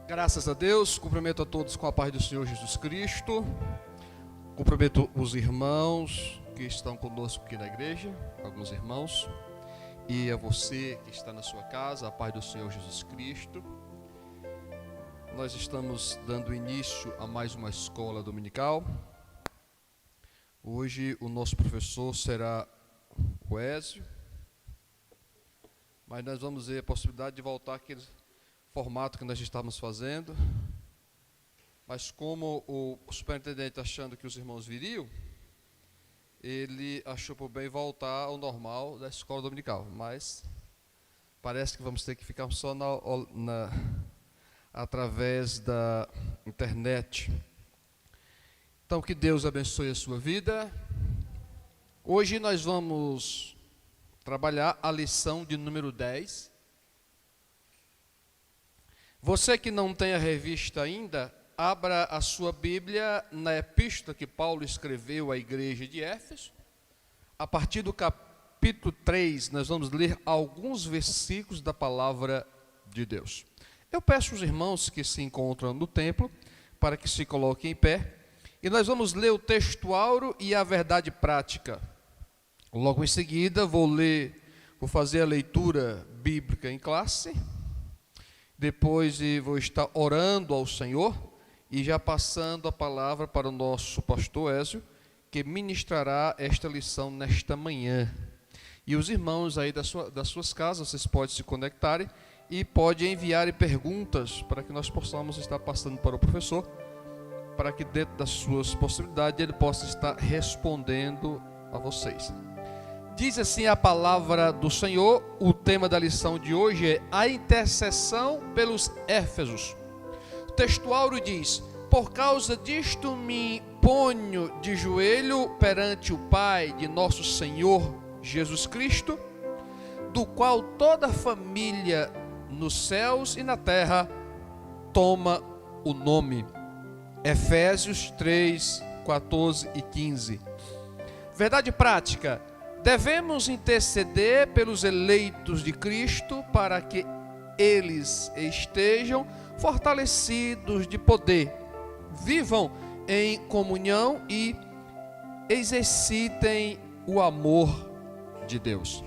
Graças a Deus, cumprimento a todos com a paz do Senhor Jesus Cristo. Cumprimento os irmãos que estão conosco aqui na igreja, alguns irmãos, e a você que está na sua casa, a paz do Senhor Jesus Cristo. Nós estamos dando início a mais uma escola dominical. Hoje o nosso professor será o Ézio, mas nós vamos ver a possibilidade de voltar àquele formato que nós estávamos fazendo, mas como o superintendente achando que os irmãos viriam, ele achou por bem voltar ao normal da escola dominical, mas parece que vamos ter que ficar só através da internet. Então que Deus abençoe a sua vida. Hoje nós vamos trabalhar a lição de número 10. Você que não tem a revista ainda, abra a sua Bíblia na epístola que Paulo escreveu à igreja de Éfeso. A partir do capítulo 3, nós vamos ler alguns versículos da palavra de Deus. Eu peço aos irmãos que se encontram no templo para que se coloquem em pé. E nós vamos ler o textuário e a verdade prática. Logo em seguida, vou fazer a leitura bíblica em classe. Depois vou estar orando ao Senhor e já passando a palavra para o nosso pastor Ézio, que ministrará esta lição nesta manhã. E os irmãos aí das suas casas, vocês podem se conectarem e podem enviar perguntas para que nós possamos estar passando para o professor, para que dentro das suas possibilidades ele possa estar respondendo a vocês. Diz assim a palavra do Senhor. O tema da lição de hoje é a intercessão pelos Éfesos. O textuário diz: por causa disto me ponho de joelho perante o Pai de nosso Senhor Jesus Cristo, do qual toda a família nos céus e na terra toma o nome. Efésios 3, 14 e 15. Verdade prática. Devemos interceder pelos eleitos de Cristo para que eles estejam fortalecidos de poder, vivam em comunhão e exercitem o amor de Deus.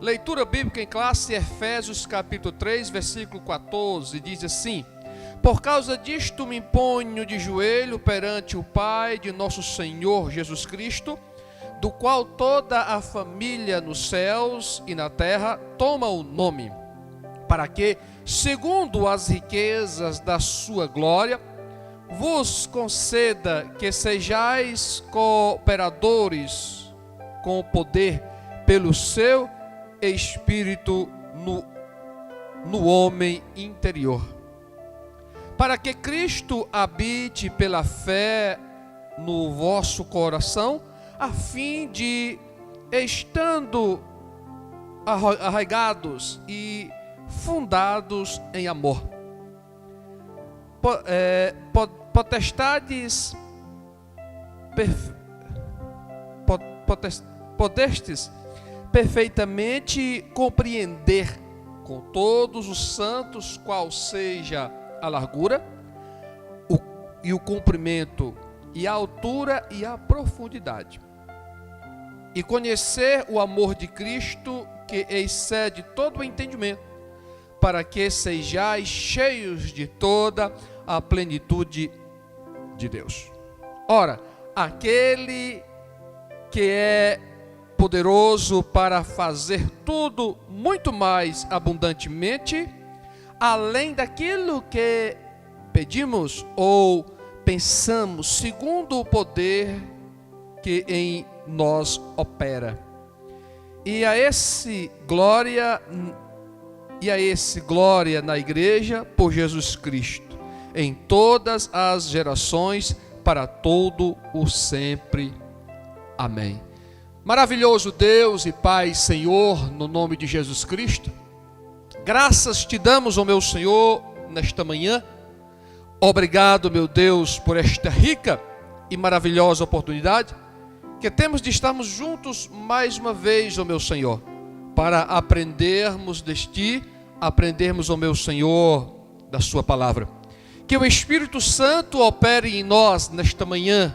Leitura bíblica em classe, Efésios capítulo 3, versículo 14, diz assim: por causa disto me ponho de joelho perante o Pai de nosso Senhor Jesus Cristo, do qual toda a família nos céus e na terra toma o nome, para que, segundo as riquezas da sua glória, vos conceda que sejais cooperadores com o poder pelo seu Espírito no homem interior, para que Cristo habite pela fé no vosso coração, a fim de, estando arraigados e fundados em amor, podestes perfeitamente compreender com todos os santos qual seja a largura e o comprimento e a altura e a profundidade, e conhecer o amor de Cristo, que excede todo o entendimento, para que sejais cheios de toda a plenitude de Deus. Ora, aquele que é poderoso para fazer tudo muito mais abundantemente, além daquilo que pedimos ou pensamos, segundo o poder que em nós opera. E a esse glória na igreja por Jesus Cristo, em todas as gerações, para todo o sempre. Amém. Maravilhoso Deus e Pai, Senhor, no nome de Jesus Cristo, graças te damos, ó meu Senhor, nesta manhã. Obrigado, meu Deus, por esta rica e maravilhosa oportunidade que temos de estarmos juntos mais uma vez, ó meu Senhor, para aprendermos de Ti, aprendermos, ó meu Senhor, da sua palavra. Que o Espírito Santo opere em nós nesta manhã.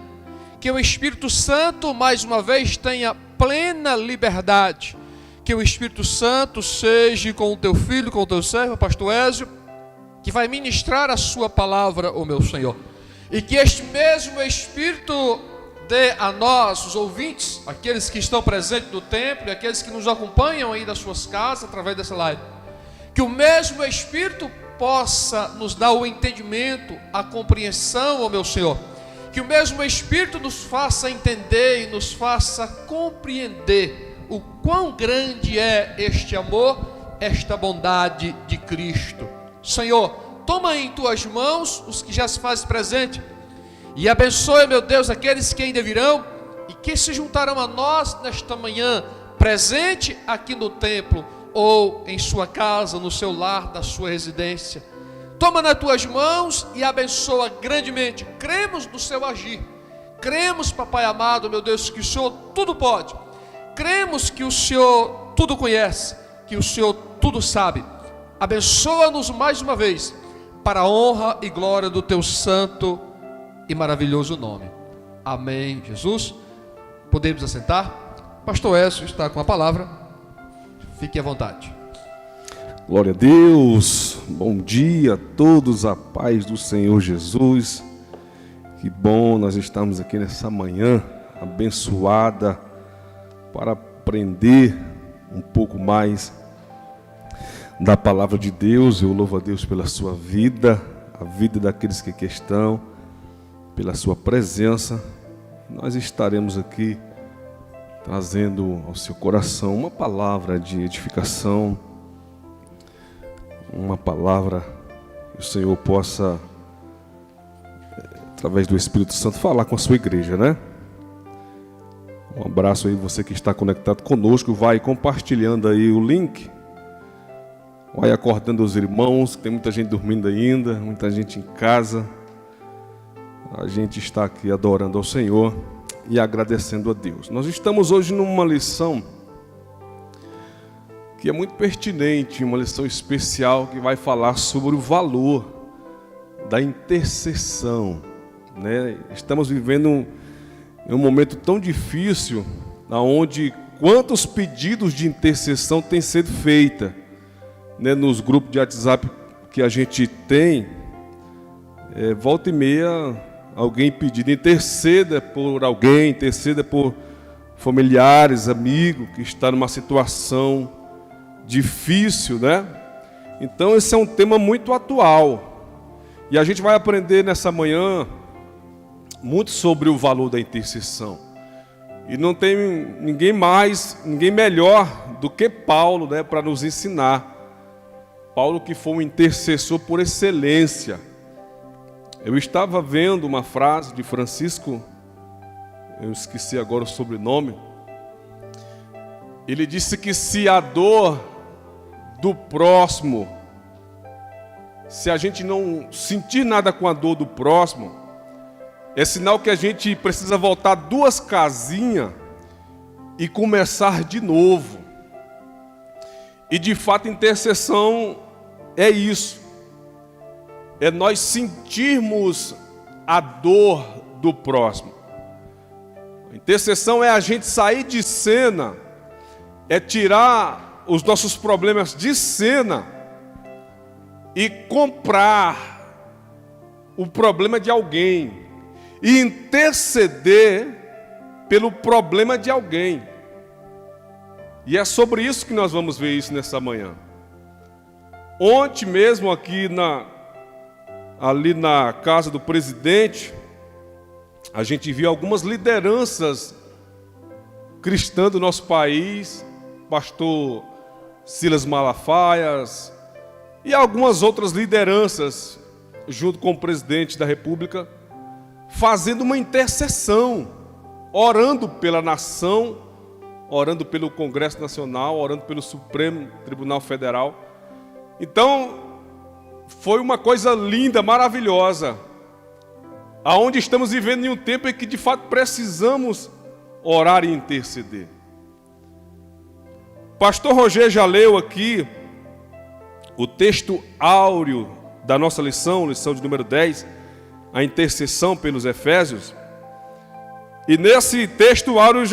Que o Espírito Santo, mais uma vez, tenha plena liberdade. Que o Espírito Santo seja com o teu filho, com o teu servo, pastor Ézio, que vai ministrar a sua palavra, ó meu Senhor. E que este mesmo Espírito dê a nós, os ouvintes, aqueles que estão presentes no templo e aqueles que nos acompanham aí das suas casas através dessa live, que o mesmo Espírito possa nos dar o entendimento, a compreensão, ó meu Senhor. Que o mesmo Espírito nos faça entender e nos faça compreender o quão grande é este amor, esta bondade de Cristo. Senhor, toma em tuas mãos os que já se fazem presente e abençoe, meu Deus, aqueles que ainda virão e que se juntarão a nós nesta manhã, presente aqui no templo ou em sua casa, no seu lar, da sua residência. Toma nas tuas mãos e abençoa grandemente. Cremos no seu agir. Cremos, papai amado, meu Deus, que o Senhor tudo pode. Cremos que o Senhor tudo conhece, que o Senhor tudo sabe. Abençoa-nos mais uma vez, para a honra e glória do teu santo e maravilhoso nome. Amém, Jesus. Podemos assentar? Pastor Écio está com a palavra. Fique à vontade. Glória a Deus, bom dia a todos, a paz do Senhor Jesus. Que bom nós estamos aqui nessa manhã abençoada para aprender um pouco mais da palavra de Deus. Eu louvo a Deus pela sua vida, a vida daqueles que aqui estão, pela sua presença. Nós estaremos aqui trazendo ao seu coração uma palavra de edificação, uma palavra que o Senhor possa, através do Espírito Santo, falar com a sua igreja, né? Um abraço aí, você que está conectado conosco, vai compartilhando aí o link, vai acordando os irmãos, tem muita gente dormindo ainda, muita gente em casa. A gente está aqui adorando ao Senhor e agradecendo a Deus. Nós estamos hoje numa lição que é muito pertinente, uma lição especial que vai falar sobre o valor da intercessão, né? Estamos vivendo um momento tão difícil, onde quantos pedidos de intercessão têm sido feitos, né? Nos grupos de WhatsApp que a gente tem, volta e meia alguém pedindo, interceda por alguém, interceda por familiares, amigos que estão numa situação difícil, né? Então esse é um tema muito atual e a gente vai aprender nessa manhã muito sobre o valor da intercessão. E não tem ninguém melhor do que Paulo, né, para nos ensinar. Paulo, que foi um intercessor por excelência. Eu estava vendo uma frase de Francisco, eu esqueci agora o sobrenome. Ele disse que se a dor do próximo, se a gente não sentir nada com a dor do próximo, é sinal que a gente precisa voltar 2 casinhas e começar de novo. E de fato, intercessão é isso. É nós sentirmos a dor do próximo. A intercessão é a gente sair de cena, é tirar os nossos problemas de cena e comprar o problema de alguém e interceder pelo problema de alguém. E é sobre isso que nós vamos ver isso nessa manhã. Ontem mesmo aqui ali na casa do presidente, a gente viu algumas lideranças cristãs do nosso país, pastor Silas Malafaias e algumas outras lideranças, junto com o presidente da República, fazendo uma intercessão, orando pela nação, orando pelo Congresso Nacional, orando pelo Supremo Tribunal Federal. Então, foi uma coisa linda, maravilhosa, aonde estamos vivendo em um tempo em que de fato precisamos orar e interceder. Pastor Roger já leu aqui o texto áureo da nossa lição de número 10, a intercessão pelos Efésios. E nesse texto áureo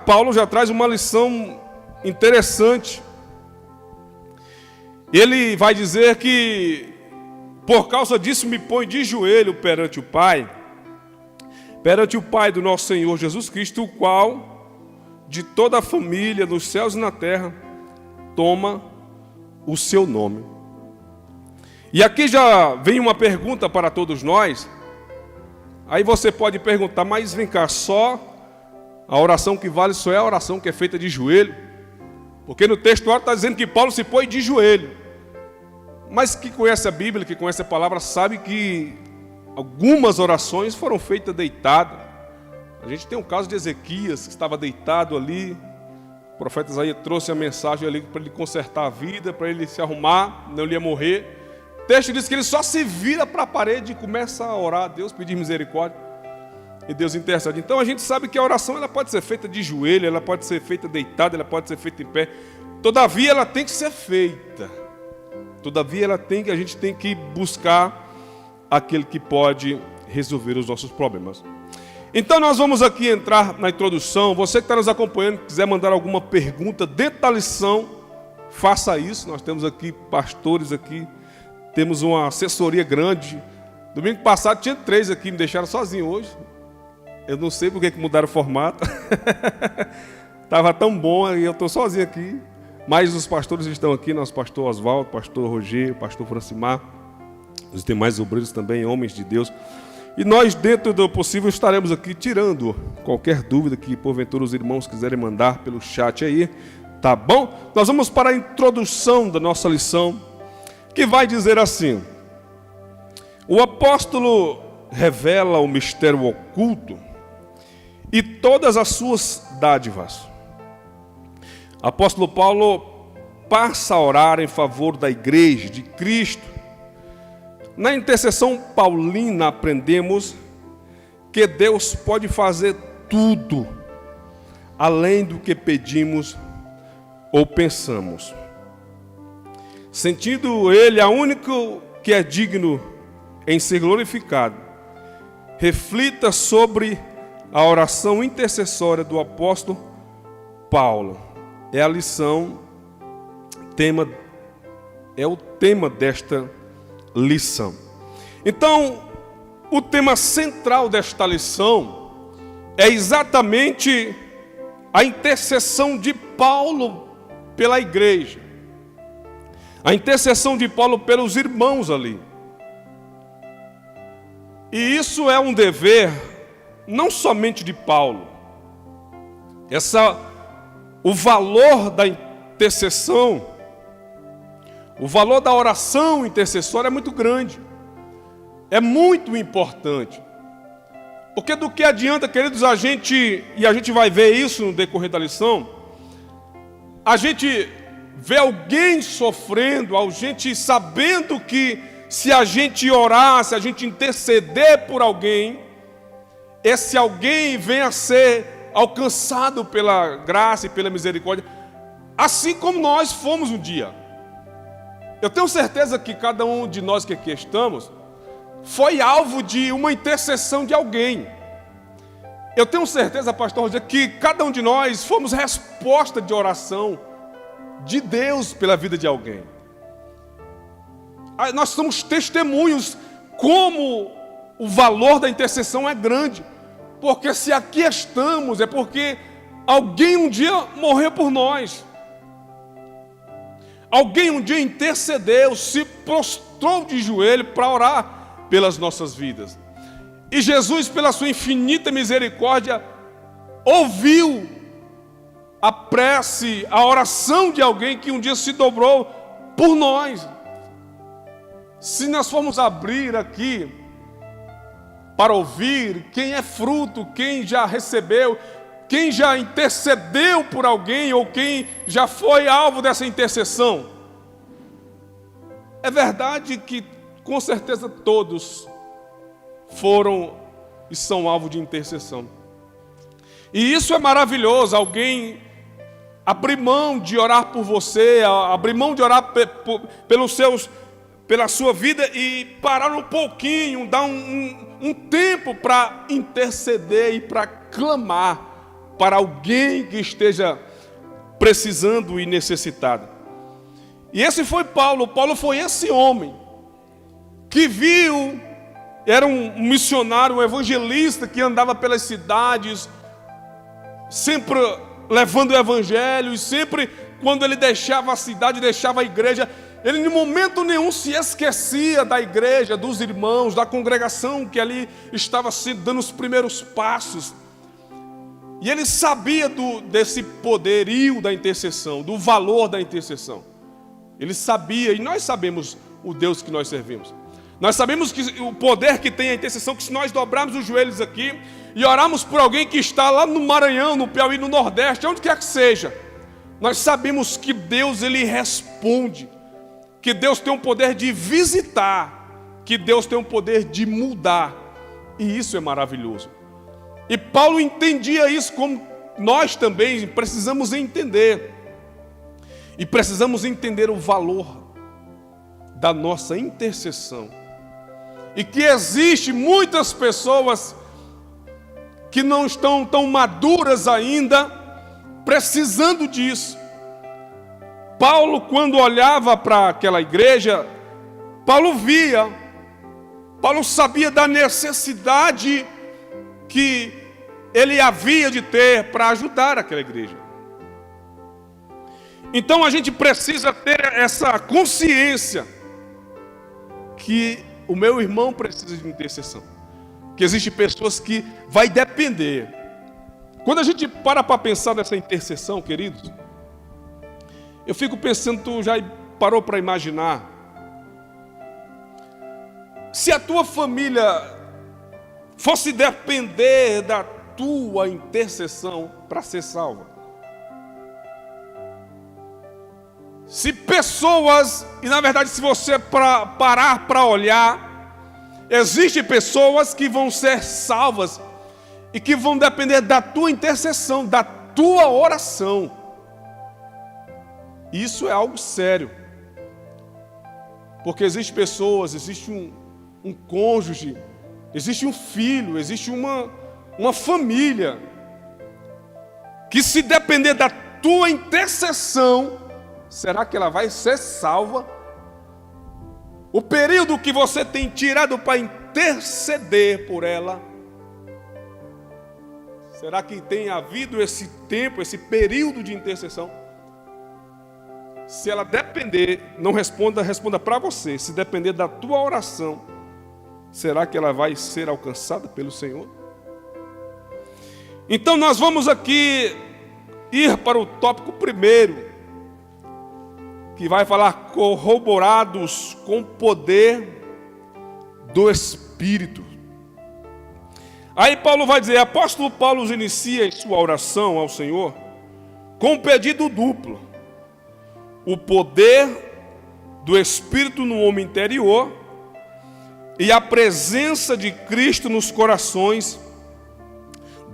Paulo já traz uma lição interessante. Ele vai dizer que por causa disso me põe de joelho perante o Pai do nosso Senhor Jesus Cristo, o qual de toda a família nos céus e na terra toma o seu nome. E aqui já vem uma pergunta para todos nós. Aí você pode perguntar, mas vem cá, só a oração que vale só é a oração que é feita de joelho? Porque no texto está dizendo que Paulo se põe de joelho. Mas que conhece a Bíblia, que conhece a palavra, sabe que algumas orações foram feitas deitado. A gente tem um caso de Ezequias, que estava deitado ali. O profeta Isaías trouxe a mensagem ali para ele consertar a vida, para ele se arrumar, não ia morrer. O texto diz que ele só se vira para a parede e começa a orar a Deus, pedir misericórdia. E Deus intercede. Então a gente sabe que a oração ela pode ser feita de joelho, ela pode ser feita deitada, ela pode ser feita em pé. Todavia ela tem que ser feita. Todavia a gente tem que buscar aquele que pode resolver os nossos problemas. Então nós vamos aqui entrar na introdução. Você que está nos acompanhando, quiser mandar alguma pergunta dentro da lição, faça isso. Nós temos aqui pastores aqui, temos uma assessoria grande. Domingo passado tinha 3 aqui, me deixaram sozinho hoje. Eu não sei porque que mudaram o formato. Estava tão bom e eu estou sozinho aqui. Mas os pastores estão aqui, nosso pastor Oswaldo, pastor Rogério, pastor Francimar, os demais obreiros também, homens de Deus. E nós, dentro do possível, estaremos aqui tirando qualquer dúvida que porventura os irmãos quiserem mandar pelo chat aí, tá bom? Nós vamos para a introdução da nossa lição, que vai dizer assim: o apóstolo revela o mistério oculto e todas as suas dádivas. Apóstolo Paulo passa a orar em favor da igreja de Cristo. Na intercessão paulina aprendemos que Deus pode fazer tudo além do que pedimos ou pensamos. Sentindo ele a único que é digno em ser glorificado, reflita sobre a oração intercessória do apóstolo Paulo. É a lição, é o tema desta lição. Então, o tema central desta lição é exatamente a intercessão de Paulo pela igreja. A intercessão de Paulo pelos irmãos ali. E isso é um dever não somente de Paulo. O valor da intercessão, o valor da oração intercessória é muito grande, é muito importante. Porque do que adianta, queridos, a gente vai ver isso no decorrer da lição, a gente vê alguém sofrendo, a gente sabendo que se a gente orar, se a gente interceder por alguém, esse alguém venha a ser alcançado pela graça e pela misericórdia, assim como nós fomos um dia. Eu tenho certeza que cada um de nós que aqui estamos foi alvo de uma intercessão de alguém. Eu tenho certeza, pastor Rogério, que cada um de nós fomos resposta de oração de Deus pela vida de alguém. Nós somos testemunhos como o valor da intercessão é grande. Porque se aqui estamos, é porque alguém um dia morreu por nós. Alguém um dia intercedeu, se prostrou de joelho para orar pelas nossas vidas. E Jesus, pela sua infinita misericórdia, ouviu a prece, a oração de alguém que um dia se dobrou por nós. Se nós formos abrir aqui para ouvir quem é fruto, quem já recebeu, quem já intercedeu por alguém ou quem já foi alvo dessa intercessão. É verdade que com certeza todos foram e são alvo de intercessão. E isso é maravilhoso, alguém abrir mão de orar por você, abrir mão de orar pelos seus pela sua vida e parar um pouquinho, dar um tempo para interceder e para clamar para alguém que esteja precisando e necessitado. E esse foi Paulo. Paulo foi esse homem que viu, era um missionário, um evangelista que andava pelas cidades, sempre levando o evangelho, e sempre quando ele deixava a cidade, deixava a igreja, ele em momento nenhum se esquecia da igreja, dos irmãos, da congregação que ali estava dando os primeiros passos. E ele sabia desse poderio da intercessão, do valor da intercessão. Ele sabia, e nós sabemos o Deus que nós servimos. Nós sabemos que o poder que tem a intercessão, que se nós dobrarmos os joelhos aqui e orarmos por alguém que está lá no Maranhão, no Piauí, no Nordeste, onde quer que seja, nós sabemos que Deus, ele responde, que Deus tem o poder de visitar, que Deus tem o poder de mudar, e isso é maravilhoso. E Paulo entendia isso, como nós também precisamos entender, e precisamos entender o valor da nossa intercessão, e que existe muitas pessoas que não estão tão maduras ainda, precisando disso. Paulo, quando olhava para aquela igreja, Paulo sabia da necessidade que ele havia de ter para ajudar aquela igreja. Então a gente precisa ter essa consciência que o meu irmão precisa de intercessão, que existem pessoas que vai depender. Quando a gente para pensar nessa intercessão, queridos, eu fico pensando, tu já parou para imaginar, se a tua família fosse depender da tua intercessão para ser salva? Se pessoas, e na verdade se você parar para olhar, existem pessoas que vão ser salvas e que vão depender da tua intercessão, da tua oração. Isso é algo sério, porque existem pessoas, existe um cônjuge, existe um filho, existe uma família, que se depender da tua intercessão, será que ela vai ser salva? O período que você tem tirado para interceder por ela, será que tem havido esse tempo, esse período de intercessão? Se ela depender, não responda para você. Se depender da tua oração, será que ela vai ser alcançada pelo Senhor? Então nós vamos aqui ir para o tópico primeiro, que vai falar corroborados com o poder do Espírito. Aí Paulo vai dizer, apóstolo Paulo inicia em sua oração ao Senhor com um pedido duplo: o poder do Espírito no homem interior e a presença de Cristo nos corações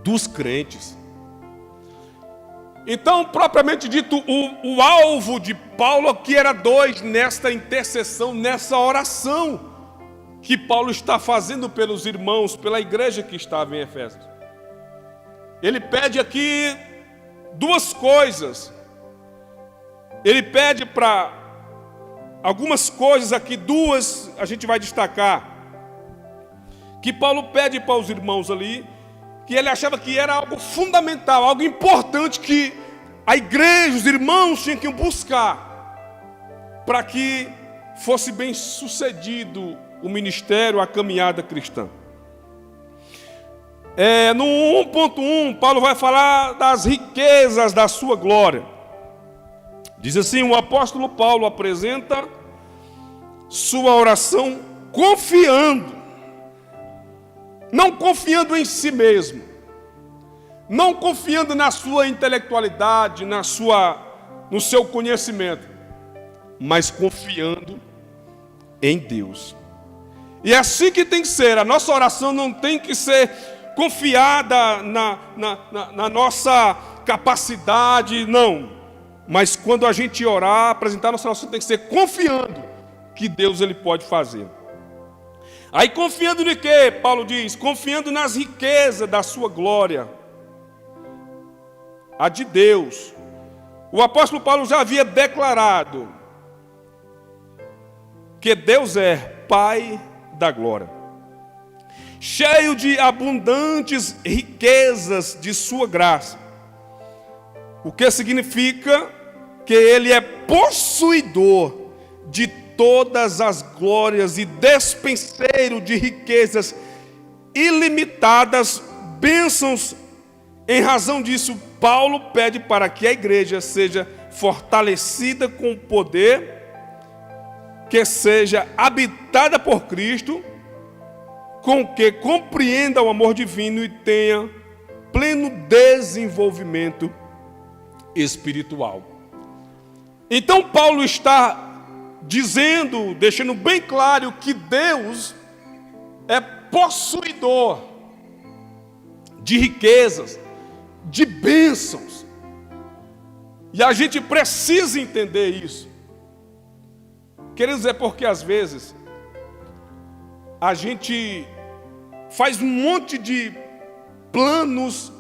dos crentes. Então, propriamente dito, o alvo de Paulo aqui era dois nesta intercessão, nessa oração que Paulo está fazendo pelos irmãos, pela igreja que estava em Efésios. Ele pede aqui duas coisas. Ele pede para algumas coisas aqui, duas a gente vai destacar, que Paulo pede para os irmãos ali, que ele achava que era algo fundamental, algo importante que a igreja, os irmãos tinham que buscar para que fosse bem sucedido o ministério, a caminhada cristã. No 1.1, Paulo vai falar das riquezas da sua glória. Diz assim, o apóstolo Paulo apresenta sua oração confiando, não confiando em si mesmo, não confiando na sua intelectualidade, no seu conhecimento, mas confiando em Deus. E é assim que tem que ser. A nossa oração não tem que ser confiada na nossa capacidade, não. Mas quando a gente orar, apresentar a nossa oração, tem que ser confiando que Deus ele pode fazer. Aí confiando em quê? Paulo diz, confiando nas riquezas da sua glória, a de Deus. O apóstolo Paulo já havia declarado que Deus é Pai da glória, cheio de abundantes riquezas de sua graça, o que significa que ele é possuidor de todas as glórias e despenseiro de riquezas ilimitadas, bênçãos. Em razão disso, Paulo pede para que a igreja seja fortalecida com poder, que seja habitada por Cristo, com que compreenda o amor divino e tenha pleno desenvolvimento espiritual. Então Paulo está dizendo, deixando bem claro que Deus é possuidor de riquezas, de bênçãos. E a gente precisa entender isso. Queridos, é porque às vezes a gente faz um monte de planos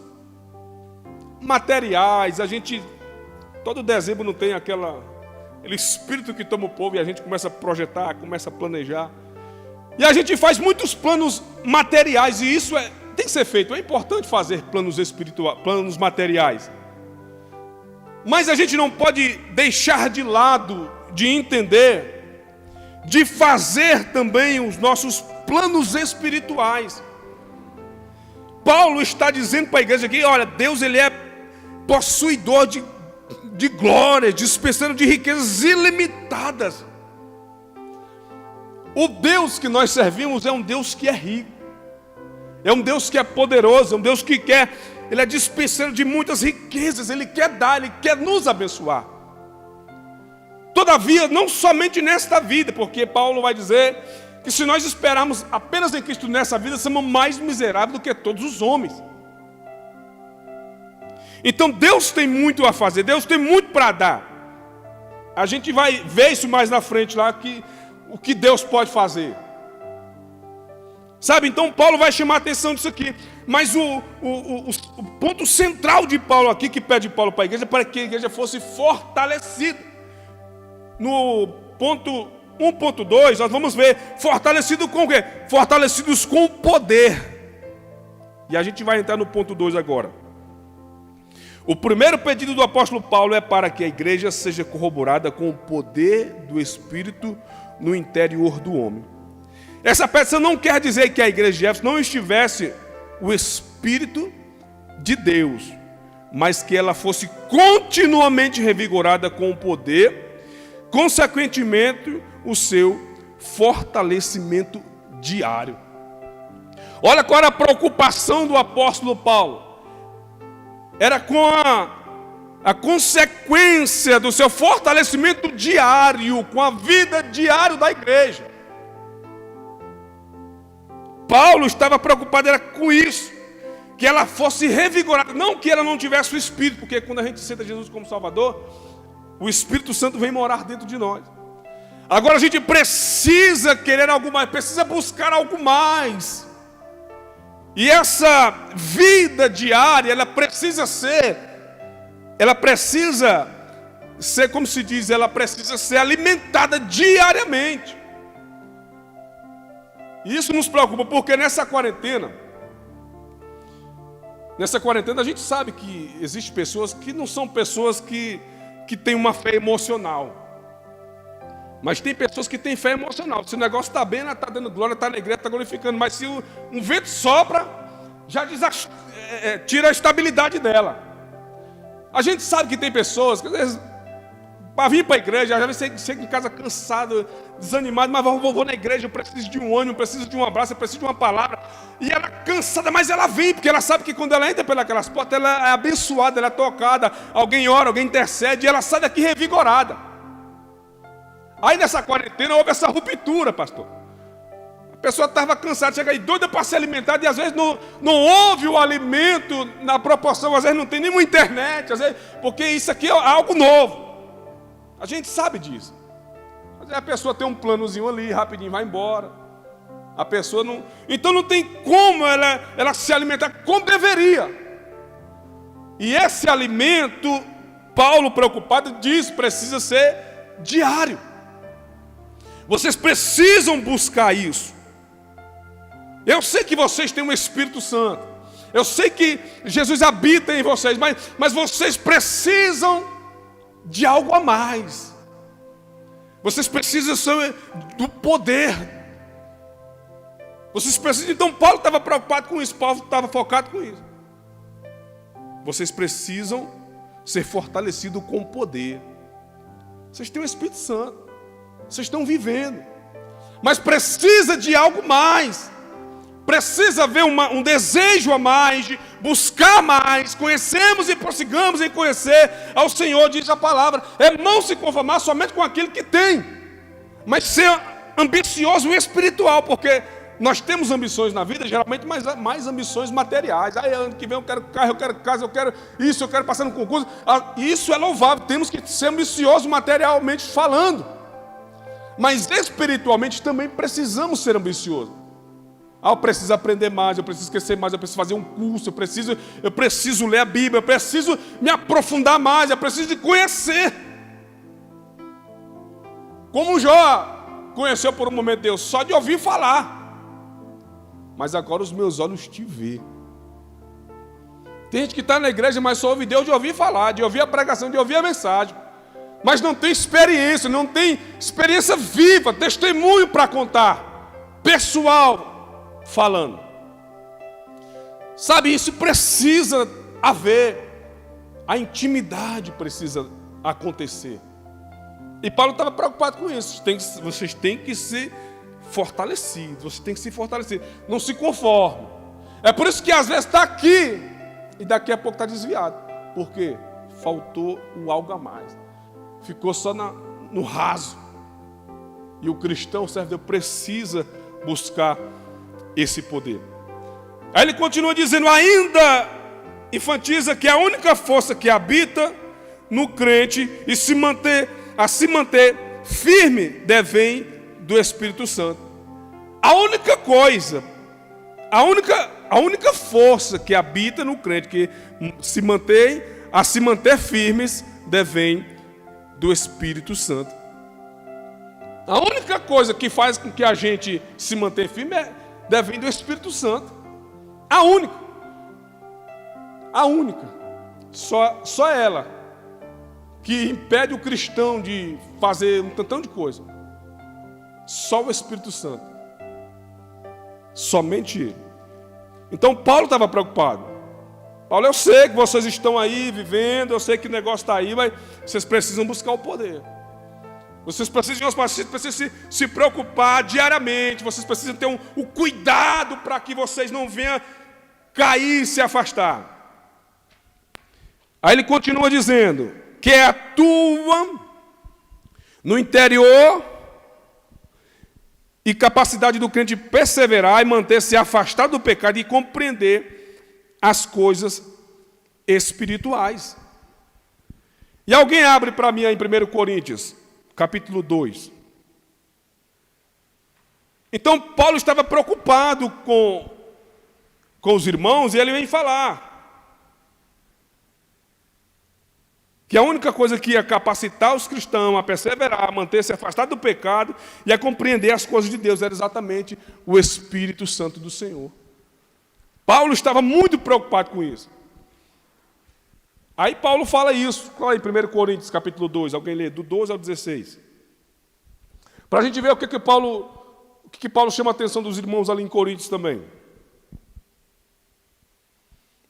materiais, todo dezembro não tem aquele espírito que toma o povo e a gente começa a projetar, começa a planejar. E a gente faz muitos planos materiais e isso tem que ser feito. É importante fazer planos espirituais, planos materiais. Mas a gente não pode deixar de lado, de entender, de fazer também os nossos planos espirituais. Paulo está dizendo para a igreja aqui, olha, Deus ele é possuidor de glória, dispensando de riquezas ilimitadas. O Deus que nós servimos é um Deus que é rico, é um Deus que é poderoso, é um Deus que ele é dispensando de muitas riquezas, ele quer dar, ele quer nos abençoar. Todavia, não somente nesta vida, porque Paulo vai dizer que se nós esperarmos apenas em Cristo nessa vida, somos mais miseráveis do que todos os homens. Então Deus tem muito a fazer, Deus tem muito para dar. A gente vai ver isso mais na frente lá, o que Deus pode fazer. Sabe, então Paulo vai chamar a atenção disso aqui. Mas o ponto central de Paulo aqui, que pede Paulo para a igreja, para que a igreja fosse fortalecida. No ponto 1.2, nós vamos ver, fortalecido com o quê? Fortalecidos com o poder. E a gente vai entrar no ponto 2 agora. O primeiro pedido do apóstolo Paulo é para que a igreja seja corroborada com o poder do Espírito no interior do homem. Essa petição não quer dizer que a igreja de Éfeso não estivesse o Espírito de Deus, mas que ela fosse continuamente revigorada com o poder, consequentemente o seu fortalecimento diário. Olha qual era a preocupação do apóstolo Paulo. Era com a consequência do seu fortalecimento diário, com a vida diária da igreja. Paulo estava preocupado era com isso, que ela fosse revigorada, não que ela não tivesse o Espírito, porque quando a gente aceita Jesus como Salvador, o Espírito Santo vem morar dentro de nós. Agora a gente precisa querer algo mais, precisa buscar algo mais. E essa vida diária, ela precisa ser, como se diz, ela precisa ser alimentada diariamente. E isso nos preocupa, porque nessa quarentena a gente sabe que existem pessoas que não são pessoas que têm uma fé emocional. Mas tem pessoas que têm fé emocional. Se o negócio está bem, ela está dando glória, está na igreja, está glorificando. Mas se um vento sopra, já tira a estabilidade dela. A gente sabe que tem pessoas que às vezes, para vir para a igreja, já chega em casa cansado, desanimado, mas vou na igreja, eu preciso de um ânimo, eu preciso de um abraço, eu preciso de uma palavra. E ela cansada, mas ela vem, porque ela sabe que quando ela entra pelas portas, ela é abençoada, ela é tocada, alguém ora, alguém intercede, e ela sai daqui revigorada. Aí nessa quarentena houve essa ruptura, pastor. A pessoa estava cansada, chega aí doida para ser alimentada, e às vezes não houve o alimento na proporção, às vezes não tem nenhuma internet, às vezes, porque isso aqui é algo novo. A gente sabe disso. Aí a pessoa tem um planozinho ali, rapidinho vai embora. A pessoa não... Então não tem como ela se alimentar como deveria. E esse alimento, Paulo, preocupado, diz, precisa ser diário. Vocês precisam buscar isso. Eu sei que vocês têm um Espírito Santo. Eu sei que Jesus habita em vocês, mas vocês precisam de algo a mais. Vocês precisam do poder. Vocês precisam. Então Paulo estava preocupado com isso, Paulo estava focado com isso. Vocês precisam ser fortalecidos com o poder. Vocês têm o Espírito Santo. Vocês estão vivendo. Mas precisa de algo mais. Precisa haver um desejo a mais, de buscar mais, conhecemos e prossigamos em conhecer ao Senhor, diz a palavra. É não se conformar somente com aquilo que tem, mas ser ambicioso e espiritual, porque nós temos ambições na vida, geralmente mais ambições materiais. Aí ano que vem eu quero carro, eu quero casa, eu quero isso, eu quero passar no concurso. Isso é louvável, temos que ser ambiciosos materialmente falando, mas espiritualmente também precisamos ser ambiciosos. Eu preciso aprender mais, eu preciso esquecer mais, eu preciso fazer um curso, eu preciso ler a Bíblia, eu preciso me aprofundar mais, eu preciso de conhecer. Como Jó conheceu por um momento Deus, só de ouvir falar. Mas agora os meus olhos te vê. Tem gente que está na igreja, mas só ouve Deus de ouvir falar, de ouvir a pregação, de ouvir a mensagem. Mas não tem experiência, não tem experiência viva, testemunho para contar, pessoal, falando. Sabe, isso precisa haver. A intimidade precisa acontecer. E Paulo estava preocupado com isso. Vocês têm que ser fortalecidos. Vocês têm que se fortalecer. Não se conformem. É por isso que às vezes está aqui e daqui a pouco está desviado. Por quê? Faltou o algo a mais. Ficou só no raso. E o cristão, servo, precisa buscar esse poder. Aí ele continua dizendo, ainda enfatiza que a única força que habita no crente e se manter firme devém do Espírito Santo. A única coisa, a única força que habita no crente, que se manter firmes, devém do Espírito Santo. A única coisa que faz com que a gente se mantenha firme devem do Espírito Santo. A única. Só ela que impede o cristão de fazer um tantão de coisa. Só o Espírito Santo. Somente ele. Então Paulo estava preocupado. Paulo, eu sei que vocês estão aí vivendo, eu sei que o negócio está aí, mas vocês precisam buscar o poder. Vocês precisam se preocupar diariamente. Vocês precisam ter o cuidado para que vocês não venham cair e se afastar. Aí ele continua dizendo que atuam no interior e capacidade do crente perseverar e manter-se afastado do pecado e compreender as coisas espirituais. E alguém abre para mim aí em 1 Coríntios capítulo 2. Então Paulo estava preocupado com os irmãos e ele vem falar que a única coisa que ia capacitar os cristãos a perseverar, a manter-se afastado do pecado e a compreender as coisas de Deus era exatamente o Espírito Santo do Senhor. Paulo estava muito preocupado com isso. Aí Paulo fala isso, em 1 Coríntios capítulo 2, alguém lê, do 12 ao 16. Para a gente ver o que Paulo chama a atenção dos irmãos ali em Coríntios também.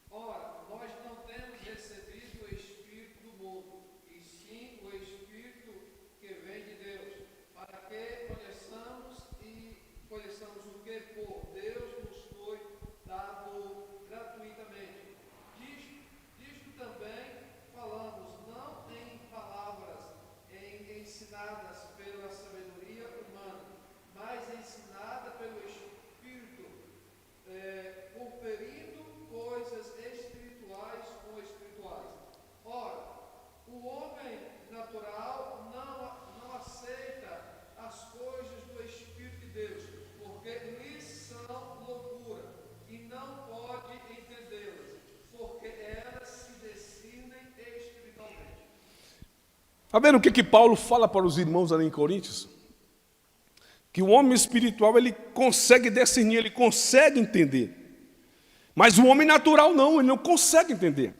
Ora, nós não temos recebido o Espírito do mundo, e sim o Espírito que vem de Deus, para que conheçamos o que por Deus nos foi dado gratuitamente. Disto também falamos, não em palavras ensinadas pela sabedoria humana, mas ensinada pelo Espírito, conferindo coisas espirituais com espirituais. Ora, o homem natural não aceita as coisas do Espírito de Deus, porque lhes são loucura, e não pode entendê-las, porque elas se decidem espiritualmente. Está vendo o que Paulo fala para os irmãos ali em Coríntios? Que o homem espiritual, ele consegue discernir, ele consegue entender. Mas o homem natural não, ele não consegue entender.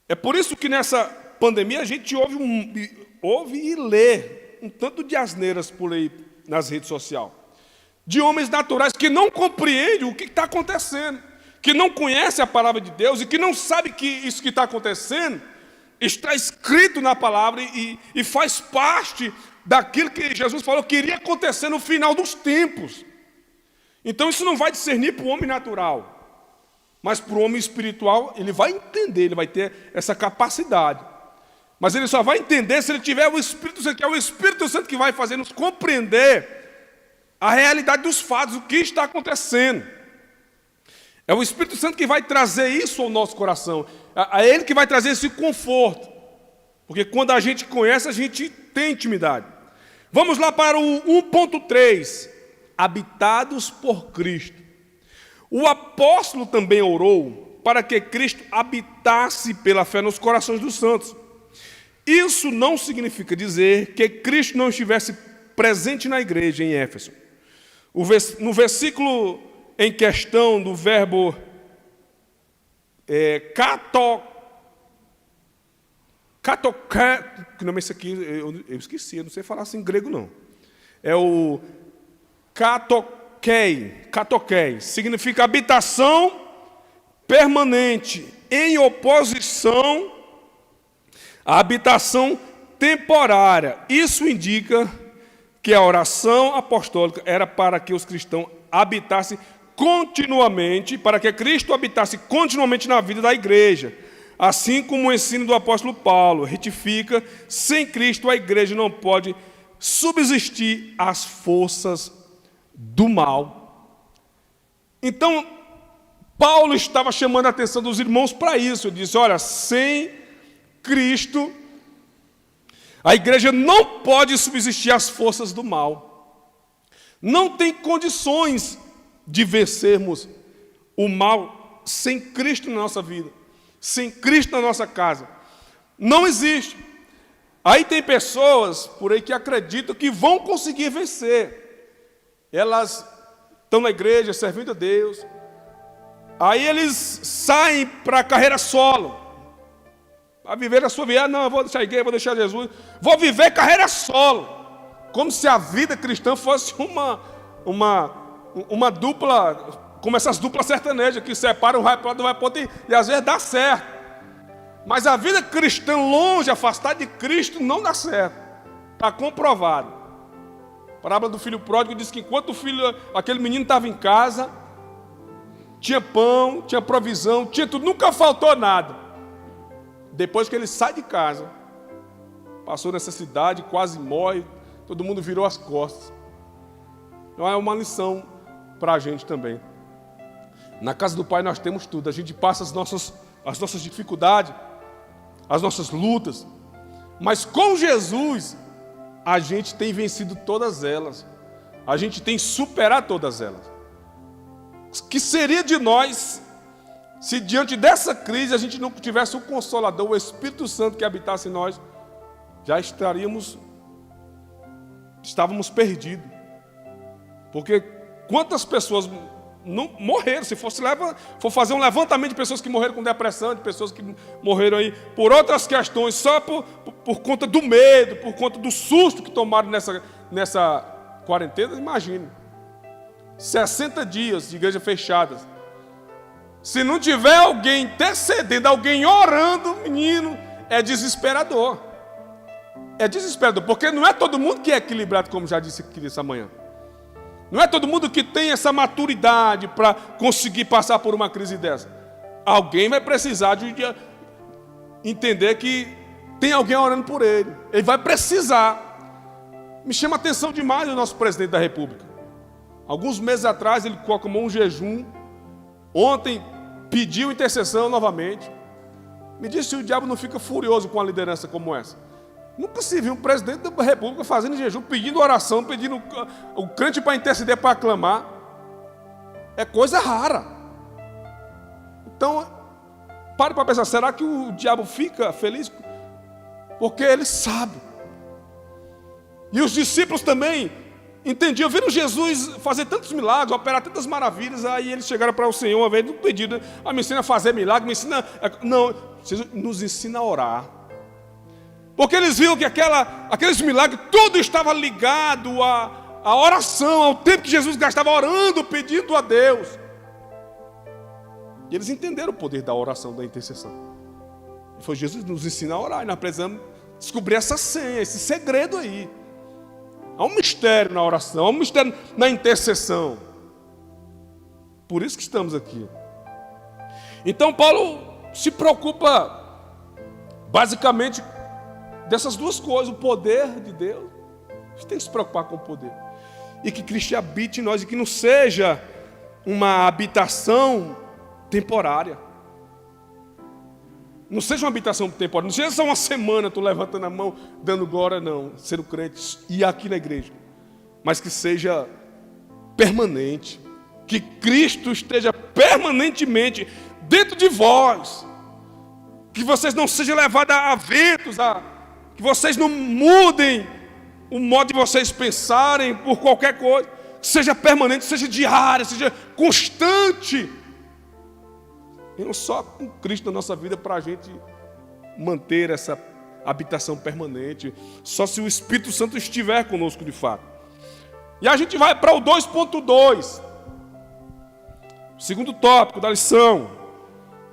É por isso que nessa pandemia a gente ouve e lê um tanto de asneiras por aí nas redes sociais. De homens naturais que não compreendem o que está acontecendo, que não conhecem a palavra de Deus e que não sabem que isso que está acontecendo está escrito na palavra e faz parte daquilo que Jesus falou que iria acontecer no final dos tempos. Então isso não vai discernir para o homem natural. Mas para o homem espiritual, ele vai entender, ele vai ter essa capacidade. Mas ele só vai entender se ele tiver o Espírito Santo, que é o Espírito Santo que vai fazer nos compreender a realidade dos fatos, o que está acontecendo. É o Espírito Santo que vai trazer isso ao nosso coração. É Ele que vai trazer esse conforto. Porque quando a gente conhece, a gente tem intimidade. Vamos lá para o 1.3. Habitados por Cristo. O apóstolo também orou para que Cristo habitasse pela fé nos corações dos santos. Isso não significa dizer que Cristo não estivesse presente na igreja em Éfeso. No versículo em questão do verbo que nome é esse aqui? Eu esqueci, eu não sei falar assim em grego não. É o Katokei, significa habitação permanente, em oposição à habitação temporária. Isso indica que a oração apostólica era para que os cristãos habitassem continuamente, para que Cristo habitasse continuamente na vida da igreja. Assim como o ensino do apóstolo Paulo retifica, sem Cristo a igreja não pode subsistir às forças do mal. Então, Paulo estava chamando a atenção dos irmãos para isso. Ele disse, olha, sem Cristo, a igreja não pode subsistir às forças do mal. Não tem condições de vencermos o mal sem Cristo na nossa vida, sem Cristo na nossa casa. Não existe. Aí tem pessoas por aí que acreditam que vão conseguir vencer. Elas estão na igreja, servindo a Deus. Aí eles saem para a carreira solo. Para viver a sua vida. Não, eu vou deixar a igreja, vou deixar Jesus. Vou viver carreira solo. Como se a vida cristã fosse uma dupla, como essas duplas sertanejas que separam, vai para o lado, vai para o outro e às vezes dá certo. Mas a vida cristã longe, afastada de Cristo, não dá certo. Está comprovado. A parábola do filho pródigo diz que enquanto aquele menino estava em casa, tinha pão, tinha provisão, tinha tudo, nunca faltou nada. Depois que ele sai de casa, passou necessidade, quase morre, todo mundo virou as costas. Então é uma lição para a gente também. Na casa do Pai nós temos tudo, a gente passa as nossas dificuldades, as nossas lutas, mas com Jesus a gente tem vencido todas elas, a gente tem superado todas elas. O que seria de nós se diante dessa crise a gente não tivesse o Consolador, o Espírito Santo que habitasse em nós? Já estávamos perdidos. Porque quantas pessoas não morreram, se for fazer um levantamento de pessoas que morreram com depressão, de pessoas que morreram aí por outras questões, só por conta do medo, por conta do susto que tomaram nessa quarentena, imagine. 60 dias de igreja fechadas. Se não tiver alguém intercedendo, alguém orando, menino, é desesperador. É desesperador, porque não é todo mundo que é equilibrado, como já disse aqui nessa manhã. Não é todo mundo que tem essa maturidade para conseguir passar por uma crise dessa. Alguém vai precisar de entender que tem alguém orando por ele. Ele vai precisar. Me chama a atenção demais o nosso presidente da República. Alguns meses atrás ele proclamou um jejum. Ontem pediu intercessão novamente. Me disse se o diabo não fica furioso com uma liderança como essa. Nunca se viu um presidente da República fazendo jejum, pedindo oração, pedindo o crente para interceder, para aclamar. É coisa rara. Então, pare para pensar, será que o diabo fica feliz? Porque ele sabe. E os discípulos também entendiam, viram Jesus fazer tantos milagres, operar tantas maravilhas, aí eles chegaram para o Senhor uma vez, no pedido, me ensina a fazer milagre, me ensina... Não, Jesus nos ensina a orar. Porque eles viram que aqueles milagres, tudo estava ligado à oração, ao tempo que Jesus gastava orando, pedindo a Deus. E eles entenderam o poder da oração, da intercessão. E foi Jesus nos ensina a orar, e nós precisamos descobrir essa senha, esse segredo aí. Há um mistério na oração, há um mistério na intercessão. Por isso que estamos aqui. Então Paulo se preocupa basicamente dessas duas coisas, o poder de Deus. A gente tem que se preocupar com o poder. E que Cristo habite em nós, e que não seja uma habitação temporária. Não seja uma habitação temporária, não seja só uma semana tu levantando a mão, dando glória, não, sendo crente e aqui na igreja, mas que seja permanente, que Cristo esteja permanentemente dentro de vós, que vocês não sejam levados a ventos, que vocês não mudem o modo de vocês pensarem por qualquer coisa, que seja permanente, seja diário, seja constante. E não só com Cristo na nossa vida para a gente manter essa habitação permanente. Só se o Espírito Santo estiver conosco de fato. E a gente vai para o 2.2. Segundo tópico da lição.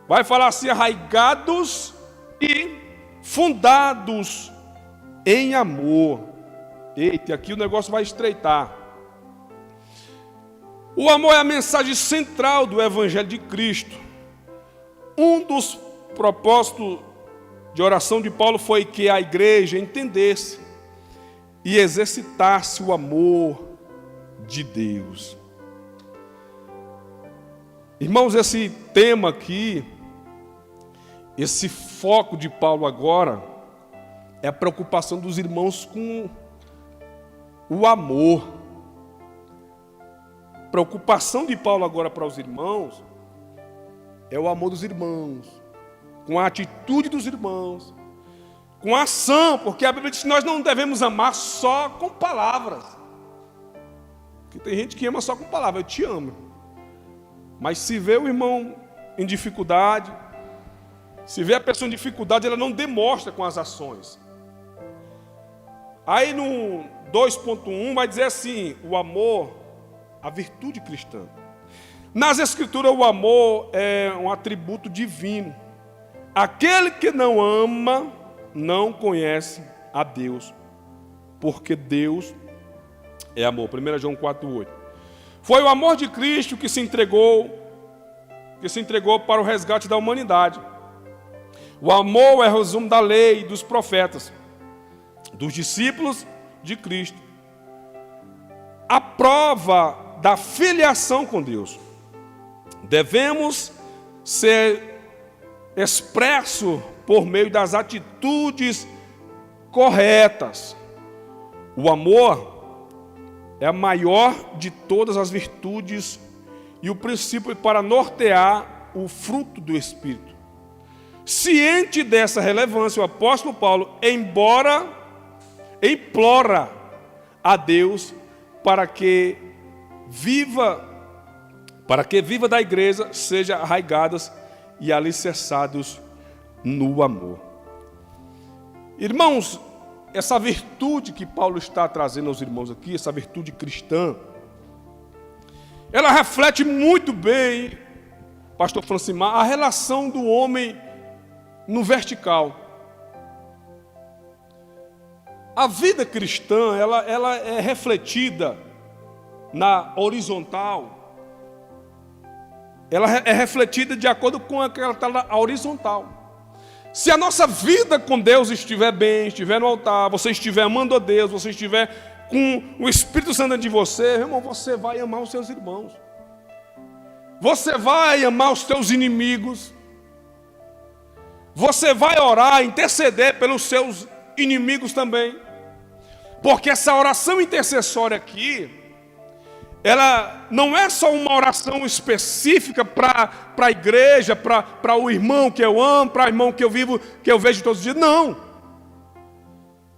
Vai falar assim: arraigados e fundados em amor. Eita, aqui o negócio vai estreitar. O amor é a mensagem central do Evangelho de Cristo. Um dos propósitos de oração de Paulo foi que a igreja entendesse e exercitasse o amor de Deus. Irmãos, esse tema aqui, esse foco de Paulo agora, é a preocupação dos irmãos com o amor. Preocupação de Paulo agora para os irmãos é o amor dos irmãos, com a atitude dos irmãos, com a ação, porque a Bíblia diz que nós não devemos amar só com palavras. Porque tem gente que ama só com palavras, eu te amo. Mas se vê o irmão em dificuldade, se vê a pessoa em dificuldade, ela não demonstra com as ações. Aí no 2.1 vai dizer assim: o amor, a virtude cristã. Nas Escrituras, o amor é um atributo divino. Aquele que não ama, não conhece a Deus, porque Deus é amor. 1 João 4,8. Foi o amor de Cristo que se entregou para o resgate da humanidade. O amor é o resumo da lei e dos profetas, dos discípulos de Cristo. A prova da filiação com Deus. Devemos ser expresso por meio das atitudes corretas. O amor é a maior de todas as virtudes e o princípio para nortear o fruto do Espírito. Ciente dessa relevância, o apóstolo Paulo, implora a Deus para que viva da igreja sejam arraigadas e alicerçados no amor. Irmãos, essa virtude que Paulo está trazendo aos irmãos aqui, essa virtude cristã, ela reflete muito bem, pastor Francimar, a relação do homem no vertical. A vida cristã, ela é refletida na horizontal. Ela é refletida de acordo com aquela horizontal. Se a nossa vida com Deus estiver bem, estiver no altar, você estiver amando a Deus, você estiver com o Espírito Santo dentro de você, meu irmão, você vai amar os seus irmãos. Você vai amar os teus inimigos. Você vai orar, interceder pelos seus inimigos também. Porque essa oração intercessória aqui, ela não é só uma oração específica para a igreja, para o irmão que eu amo, para o irmão que eu vivo, que eu vejo todos os dias. Não.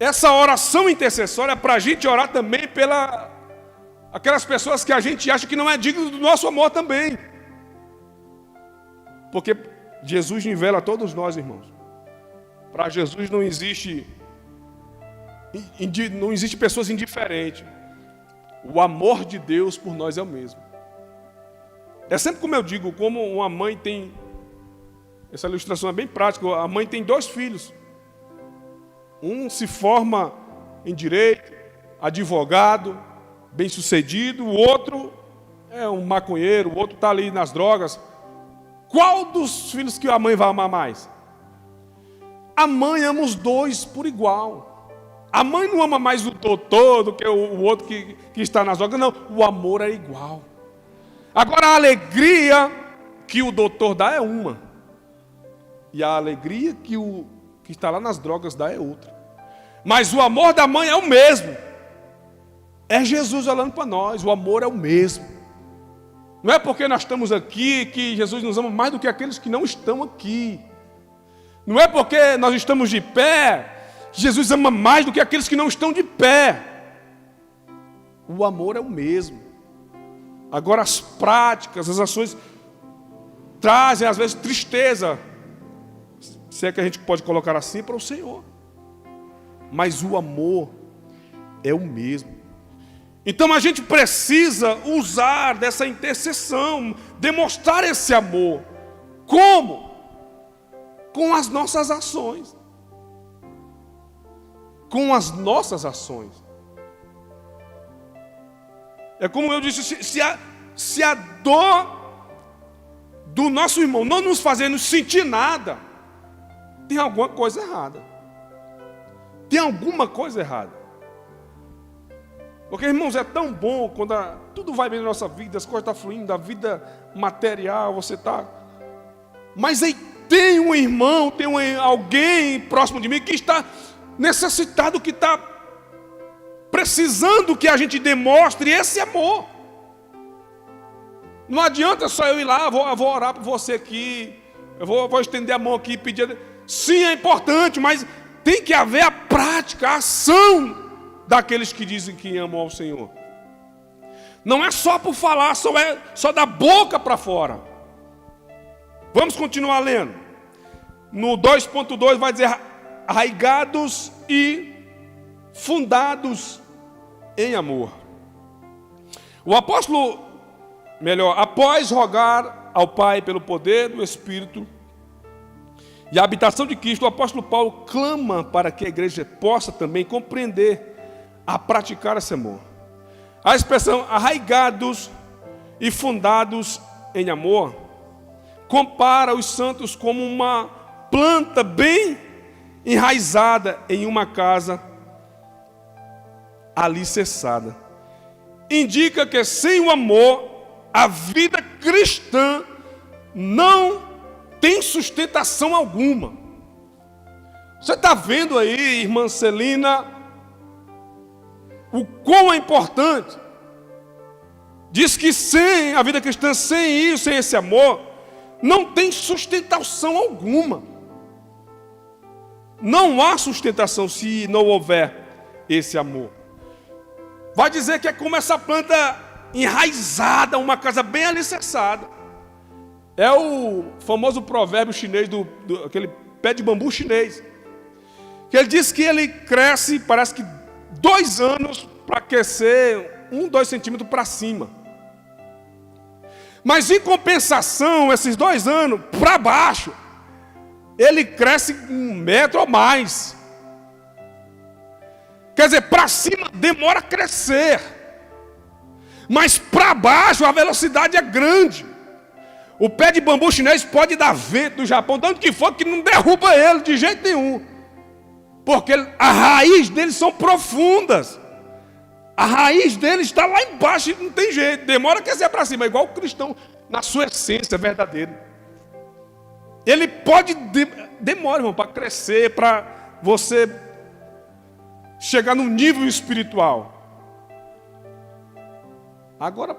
Essa oração intercessória é para a gente orar também pela aquelas pessoas que a gente acha que não é digno do nosso amor também. Porque Jesus nivela todos nós, irmãos. Para Jesus não existe pessoas indiferentes. O amor de Deus por nós é o mesmo. É sempre como eu digo, como uma mãe tem... Essa ilustração é bem prática. A mãe tem 2 filhos. Um se forma em direito, advogado, bem-sucedido. O outro é um maconheiro, o outro está ali nas drogas. Qual dos filhos que a mãe vai amar mais? A mãe ama os 2 por igual. A mãe não ama mais o doutor do que o outro que está nas drogas. Não, o amor é igual. Agora a alegria que o doutor dá é uma. E a alegria que o que está lá nas drogas dá é outra. Mas o amor da mãe é o mesmo. É Jesus olhando para nós, o amor é o mesmo. Não é porque nós estamos aqui que Jesus nos ama mais do que aqueles que não estão aqui. Não é porque nós estamos de pé que Jesus ama mais do que aqueles que não estão de pé. O amor é o mesmo. Agora as práticas, as ações trazem às vezes tristeza, se é que a gente pode colocar assim, para o Senhor. Mas o amor é o mesmo. Então a gente precisa usar dessa intercessão, demonstrar esse amor. Como? Com as nossas ações. Com as nossas ações. É como eu disse, se a dor do nosso irmão não nos fazendo sentir nada, tem alguma coisa errada. Tem alguma coisa errada. Porque, irmãos, é tão bom quando tudo vai bem na nossa vida, as coisas estão fluindo, a vida material, você está... Mas aí tem um irmão, tem alguém próximo de mim que está necessitado, que está precisando que a gente demonstre esse amor. Não adianta só eu ir lá, vou orar por você aqui, eu vou estender a mão aqui e pedir... Sim, é importante, mas tem que haver a prática, a ação daqueles que dizem que amam ao Senhor. Não é só por falar, só da boca para fora. Vamos continuar lendo. No 2.2 vai dizer: arraigados e fundados em amor. O apóstolo, após rogar ao Pai pelo poder do Espírito e a habitação de Cristo, o apóstolo Paulo clama para que a igreja possa também compreender a praticar esse amor. A expressão arraigados e fundados em amor compara os santos como uma planta bem enraizada em uma casa alicerçada. Indica que sem o amor, a vida cristã não tem sustentação alguma. Você está vendo aí, irmã Celina, o quão é importante. Diz que sem a vida cristã, sem isso, sem esse amor, não tem sustentação alguma. Não há sustentação se não houver esse amor. Vai dizer que é como essa planta enraizada, uma casa bem alicerçada. É o famoso provérbio chinês, aquele pé de bambu chinês. Que ele diz que ele cresce, parece que 2 anos para crescer 2 centímetros para cima. Mas em compensação, esses 2 anos para baixo, ele cresce 1 metro ou mais. Quer dizer, para cima demora a crescer. Mas para baixo a velocidade é grande. O pé de bambu chinês pode dar vento do Japão, tanto que for, que não derruba ele de jeito nenhum. Porque a raiz deles são profundas. A raiz deles está lá embaixo e não tem jeito. Demora a crescer para cima, igual o cristão na sua essência verdadeira. Ele pode, demora, irmão, para crescer, para você chegar no nível espiritual. Agora,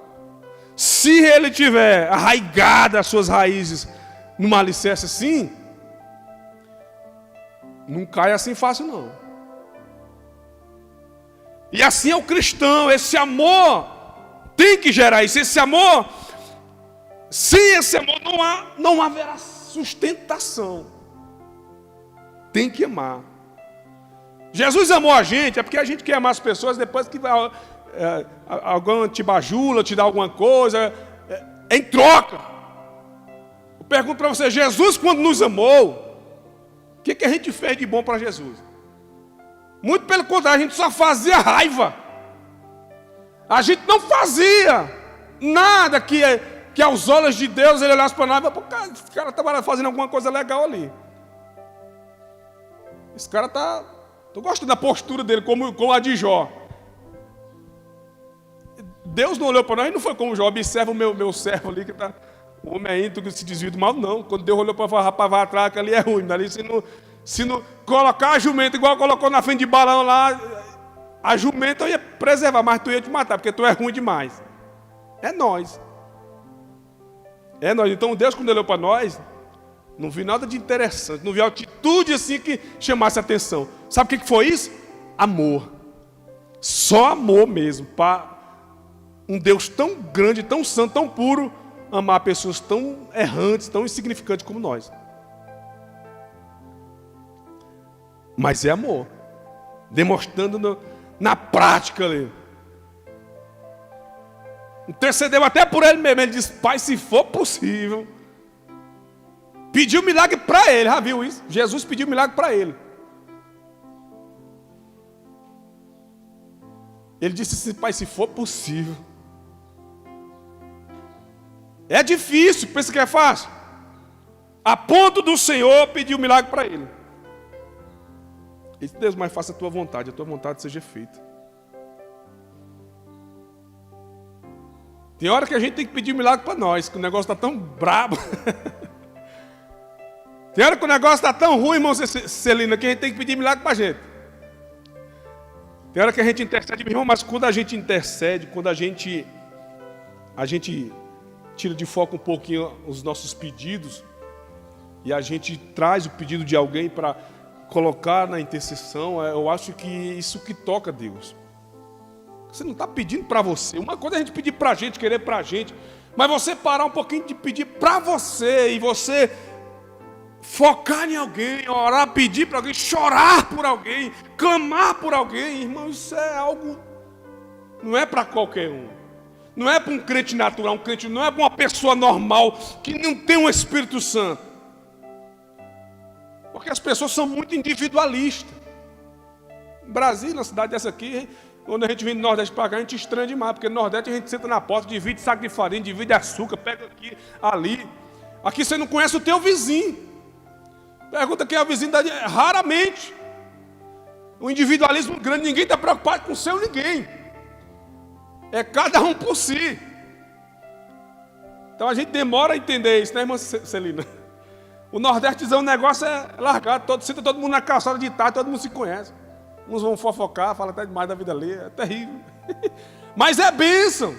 se ele tiver arraigado as suas raízes numa alicerce assim, não cai assim fácil não. E assim é o cristão, esse amor tem que gerar isso. Esse amor, sem esse amor não haverá sustentação. Tem que amar. Jesus amou a gente, é porque a gente quer amar as pessoas depois que alguém te bajula, te dá alguma coisa, em troca. Eu pergunto para você, Jesus quando nos amou, o que a gente fez de bom para Jesus? Muito pelo contrário, a gente só fazia raiva. A gente não fazia nada que aos olhos de Deus ele olhasse para nós e falava, esse cara estava fazendo alguma coisa legal ali. Esse cara está... Eu gosto da postura dele, como a de Jó. Deus não olhou para nós e não foi como Jó. Observa o meu servo ali, que está... O homem é íntegro, se desvia do mal, não. Quando Deus olhou para falar, rapaz, vai atrás, ali é ruim. Ali, se não colocar a jumenta, igual colocou na frente de Balão lá, a jumenta eu ia preservar, mas tu ia te matar, porque tu é ruim demais. É nós. É nós. Então Deus, quando olhou para nós, não viu nada de interessante, não viu atitude assim que chamasse atenção. Sabe o que foi isso? Amor. Só amor mesmo, para um Deus tão grande, tão santo, tão puro, amar pessoas tão errantes, tão insignificantes como nós. Mas é amor, demonstrando na prática ali. Intercedeu até por ele mesmo. Ele disse, Pai, se for possível. Pediu milagre para ele, já viu isso? Jesus pediu milagre para ele. Ele disse assim, Pai, se for possível. É difícil, pensa que é fácil. A ponto do Senhor pedir um milagre para ele. Ele disse, Deus, mas faça a tua vontade seja feita. Tem hora que a gente tem que pedir um milagre para nós, que o negócio está tão brabo. Tem hora que o negócio está tão ruim, irmão Celina, que a gente tem que pedir milagre para a gente. Tem hora que a gente intercede, meu irmão, mas quando a gente intercede, quando a gente tira de foco um pouquinho os nossos pedidos, e a gente traz o pedido de alguém para colocar na intercessão, eu acho que isso que toca Deus. Você não está pedindo para você. Uma coisa é a gente pedir para a gente, querer para a gente, mas você parar um pouquinho de pedir para você, e você focar em alguém, orar, pedir para alguém, chorar por alguém, clamar por alguém, irmão, isso é algo, não é para qualquer um. Não é para um crente natural, não é para uma pessoa normal que não tem um Espírito Santo. Porque as pessoas são muito individualistas. Brasília, uma cidade dessa aqui, quando a gente vem do Nordeste para cá, a gente estranha demais, porque no Nordeste a gente senta na porta, divide saco de farinha, divide açúcar, pega aqui, ali. Aqui você não conhece o teu vizinho. Pergunta quem é o vizinho da... Raramente. O individualismo grande, ninguém está preocupado com o seu ninguém. É cada um por si. Então a gente demora a entender isso, né, irmã Celina? O Nordestezão, o negócio é largado, senta todo mundo na calçada de tarde, todo mundo se conhece. Uns vão fofocar, falam até demais da vida ali, é terrível. Mas é bênção.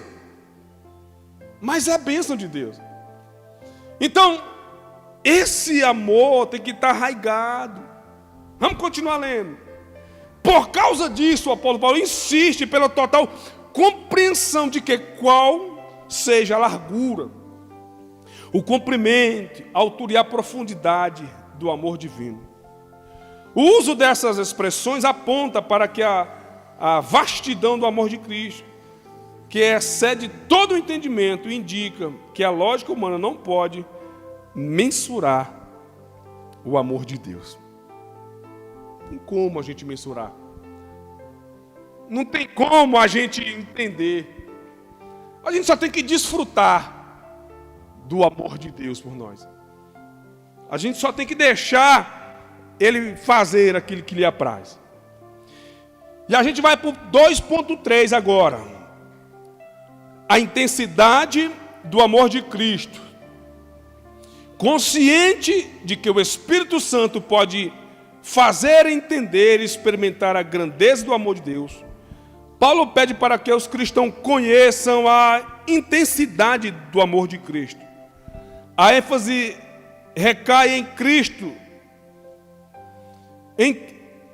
Mas é bênção de Deus. Então, esse amor tem que estar arraigado. Vamos continuar lendo. Por causa disso, o apóstolo Paulo insiste pela total compreensão de que qual seja a largura, o comprimento, a altura e a profundidade do amor divino. O uso dessas expressões aponta para que a vastidão do amor de Cristo, que excede todo o entendimento, indica que a lógica humana não pode mensurar o amor de Deus. Não tem como a gente mensurar. Não tem como a gente entender. A gente só tem que desfrutar do amor de Deus por nós. A gente só tem que deixar Ele fazer aquilo que lhe apraz. E a gente vai para o 2.3 agora. A intensidade do amor de Cristo. Consciente de que o Espírito Santo pode fazer entender e experimentar a grandeza do amor de Deus, Paulo pede para que os cristãos conheçam a intensidade do amor de Cristo. A ênfase recai em Cristo,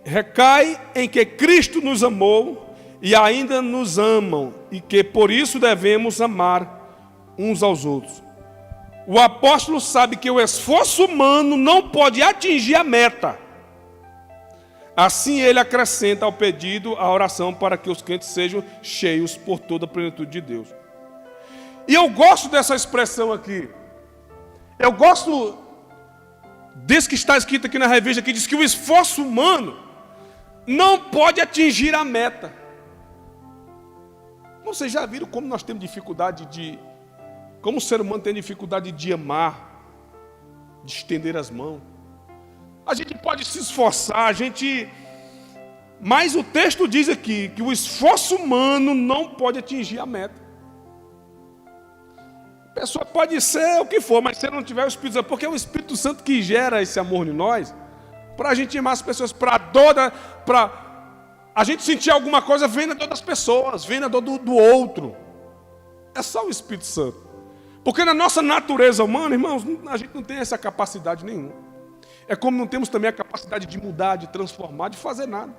recai em que Cristo nos amou e ainda nos amam, e que por isso devemos amar uns aos outros. O apóstolo sabe que o esforço humano não pode atingir a meta. Assim ele acrescenta ao pedido a oração para que os crentes sejam cheios por toda a plenitude de Deus. E eu gosto dessa expressão aqui. Eu gosto desse que está escrito aqui na revista, que diz que o esforço humano não pode atingir a meta. Vocês já viram como nós temos dificuldade como o ser humano tem dificuldade de amar, de estender as mãos. A gente pode se esforçar, mas o texto diz aqui que o esforço humano não pode atingir a meta. A pessoa pode ser o que for, mas se não tiver o Espírito Santo, porque é o Espírito Santo que gera esse amor em nós, para a gente amar as pessoas, para a gente sentir alguma coisa, vem na dor das pessoas, vem na dor do outro. É só o Espírito Santo. Porque na nossa natureza humana, irmãos, a gente não tem essa capacidade nenhuma. É como não temos também a capacidade de mudar, de transformar, de fazer nada,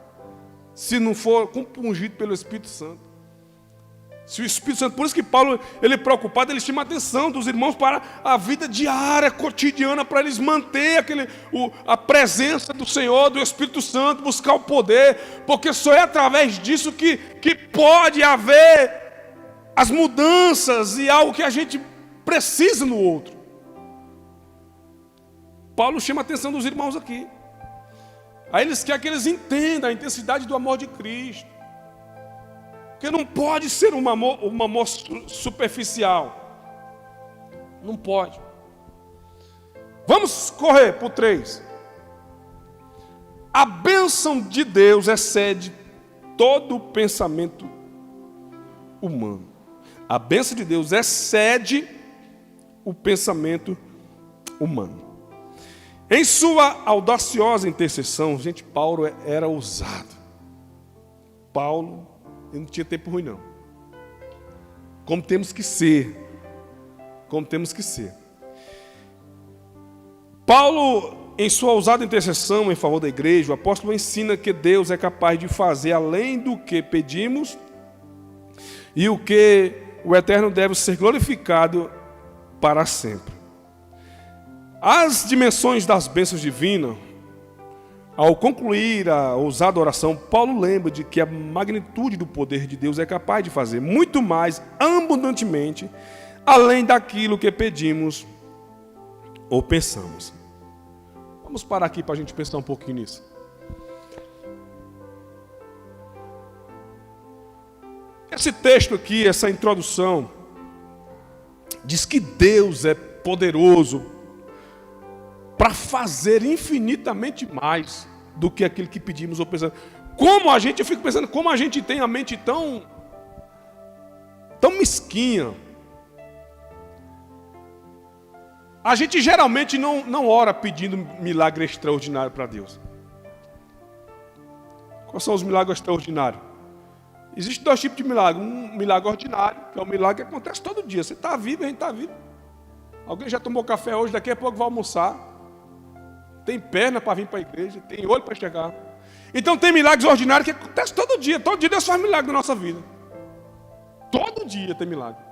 se não for compungido pelo Espírito Santo. Se o Espírito Santo, por isso que Paulo, ele é preocupado, ele chama a atenção dos irmãos para a vida diária, cotidiana, para eles manter a presença do Senhor, do Espírito Santo, buscar o poder, porque só é através disso que pode haver as mudanças e algo que a gente precisa no outro. Paulo chama a atenção dos irmãos aqui. Aí eles querem que eles entendam a intensidade do amor de Cristo. Porque não pode ser um amor superficial. Não pode. Vamos correr para o 3. A bênção de Deus excede todo o pensamento humano. A bênção de Deus excede o pensamento humano. Em sua audaciosa intercessão, gente, Paulo era ousado. Paulo, ele não tinha tempo ruim, não. Como temos que ser. Como temos que ser. Paulo, em sua ousada intercessão em favor da igreja, o apóstolo ensina que Deus é capaz de fazer além do que pedimos e o que o Eterno deve ser glorificado para sempre. As dimensões das bênçãos divinas, ao concluir a ousada oração, Paulo lembra de que a magnitude do poder de Deus é capaz de fazer muito mais abundantemente, além daquilo que pedimos ou pensamos. Vamos parar aqui para a gente pensar um pouquinho nisso. Esse texto aqui, essa introdução, diz que Deus é poderoso para fazer infinitamente mais do que aquilo que pedimos ou pensamos. Eu fico pensando, como a gente tem a mente tão mesquinha. A gente geralmente não ora pedindo milagre extraordinário para Deus. Quais são os milagres extraordinários? Existem 2 tipos de milagre. Um milagre ordinário, que é um milagre que acontece todo dia. Você está vivo, a gente está vivo. Alguém já tomou café hoje, daqui a pouco vai almoçar. Tem perna para vir para a igreja, tem olho para chegar. Então tem milagres ordinários que acontecem todo dia. Todo dia Deus faz milagre na nossa vida. Todo dia tem milagre.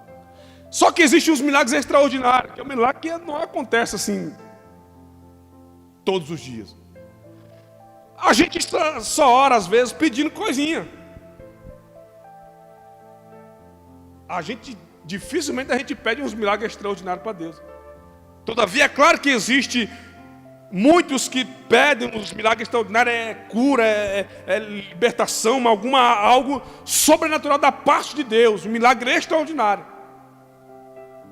Só que existem os milagres extraordinários, que é um milagre que não acontece assim todos os dias. A gente só ora às vezes pedindo coisinha. Dificilmente a gente pede uns milagres extraordinários para Deus. Todavia é claro que existe muitos que pedem os milagres extraordinários, é cura, é libertação, algo sobrenatural da parte de Deus, um milagre extraordinário.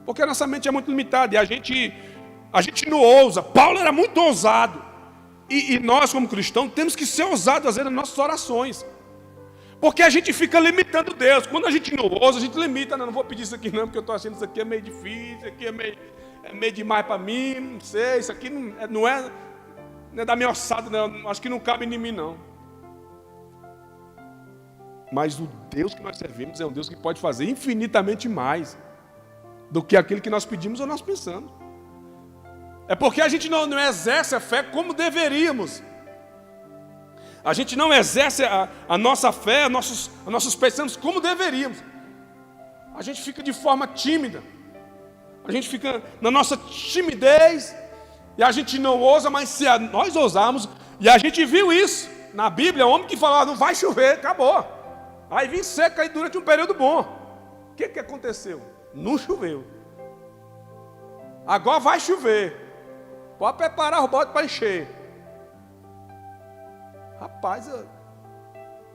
Porque a nossa mente é muito limitada e a gente não ousa. Paulo era muito ousado. E nós, como cristãos, temos que ser ousados às vezes nas nossas orações. Porque a gente fica limitando Deus. Quando a gente não ousa, a gente limita. Não vou pedir isso aqui não, porque eu estou achando isso aqui é meio difícil, isso aqui é meio demais para mim, não sei, isso aqui não Não é da minha ossada, não. Acho que não cabe em mim, não. Mas o Deus que nós servimos é um Deus que pode fazer infinitamente mais do que aquilo que nós pedimos ou nós pensamos. É porque a gente não exerce a fé como deveríamos. A gente não exerce a nossa fé, nossos pensamentos como deveríamos. A gente fica de forma tímida. A gente fica na nossa timidez. E a gente não ousa, mas se nós ousarmos, e a gente viu isso na Bíblia, homem que falava, não vai chover, acabou. Aí vim seca aí durante um período bom. O que aconteceu? Não choveu. Agora vai chover. Pode preparar o bote para encher. Rapaz,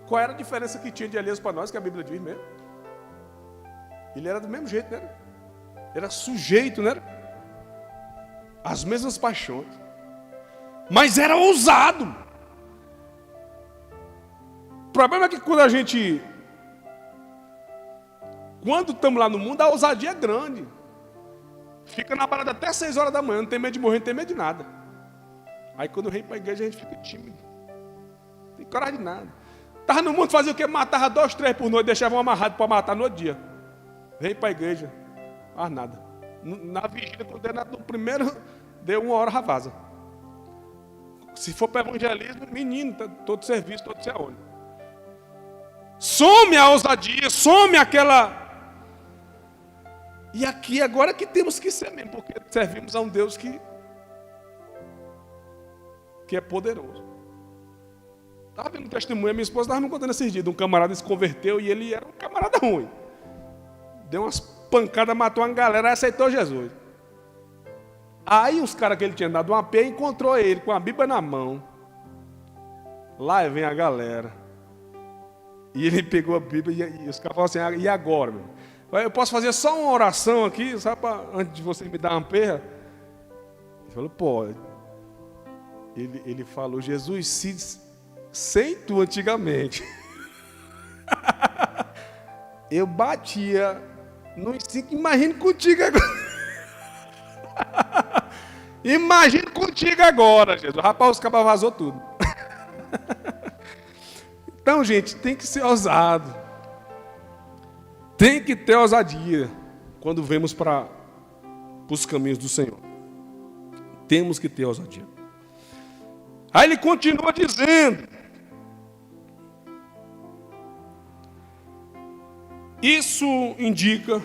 qual era a diferença que tinha de Elias para nós, que a Bíblia diz mesmo? Ele era do mesmo jeito, né? Era sujeito, né? As mesmas paixões. Mas era ousado. O problema é que quando estamos lá no mundo, a ousadia é grande. Fica na parada até 6 horas da manhã, não tem medo de morrer, não tem medo de nada. Aí quando vem para a igreja, a gente fica tímido. Não tem coragem de nada. Estava no mundo, fazia o quê? Matava 2, 3 por noite, deixavam amarrado para matar no outro dia. Vem para a igreja, faz nada. Na vigília, quando é no primeiro, deu 1 hora, já vaza. Se for para evangelismo, menino, tá todo serviço, todo se aonde. Some a ousadia, some aquela... E aqui agora que temos que ser mesmo, porque servimos a um Deus que é poderoso. Estava vendo um testemunho, a minha esposa estava me contando esses dias, de um camarada que se converteu e ele era um camarada ruim. Deu umas pancadas, matou uma galera e aceitou Jesus. Aí os caras que ele tinha dado uma pé encontrou ele com a Bíblia na mão. Lá vem a galera. E ele pegou a Bíblia e os caras falaram assim, e agora, meu? Eu posso fazer só uma oração aqui, sabe, antes de você me dar uma perra? Ele falou, pode. Ele falou, Jesus, sem tu antigamente, eu batia nos 5, imagina contigo agora. Imagina contigo agora, Jesus. Rapaz, os cabas vazou tudo. Então, gente, tem que ser ousado. Tem que ter ousadia quando vemos para os caminhos do Senhor. Temos que ter ousadia. Aí ele continua dizendo: isso indica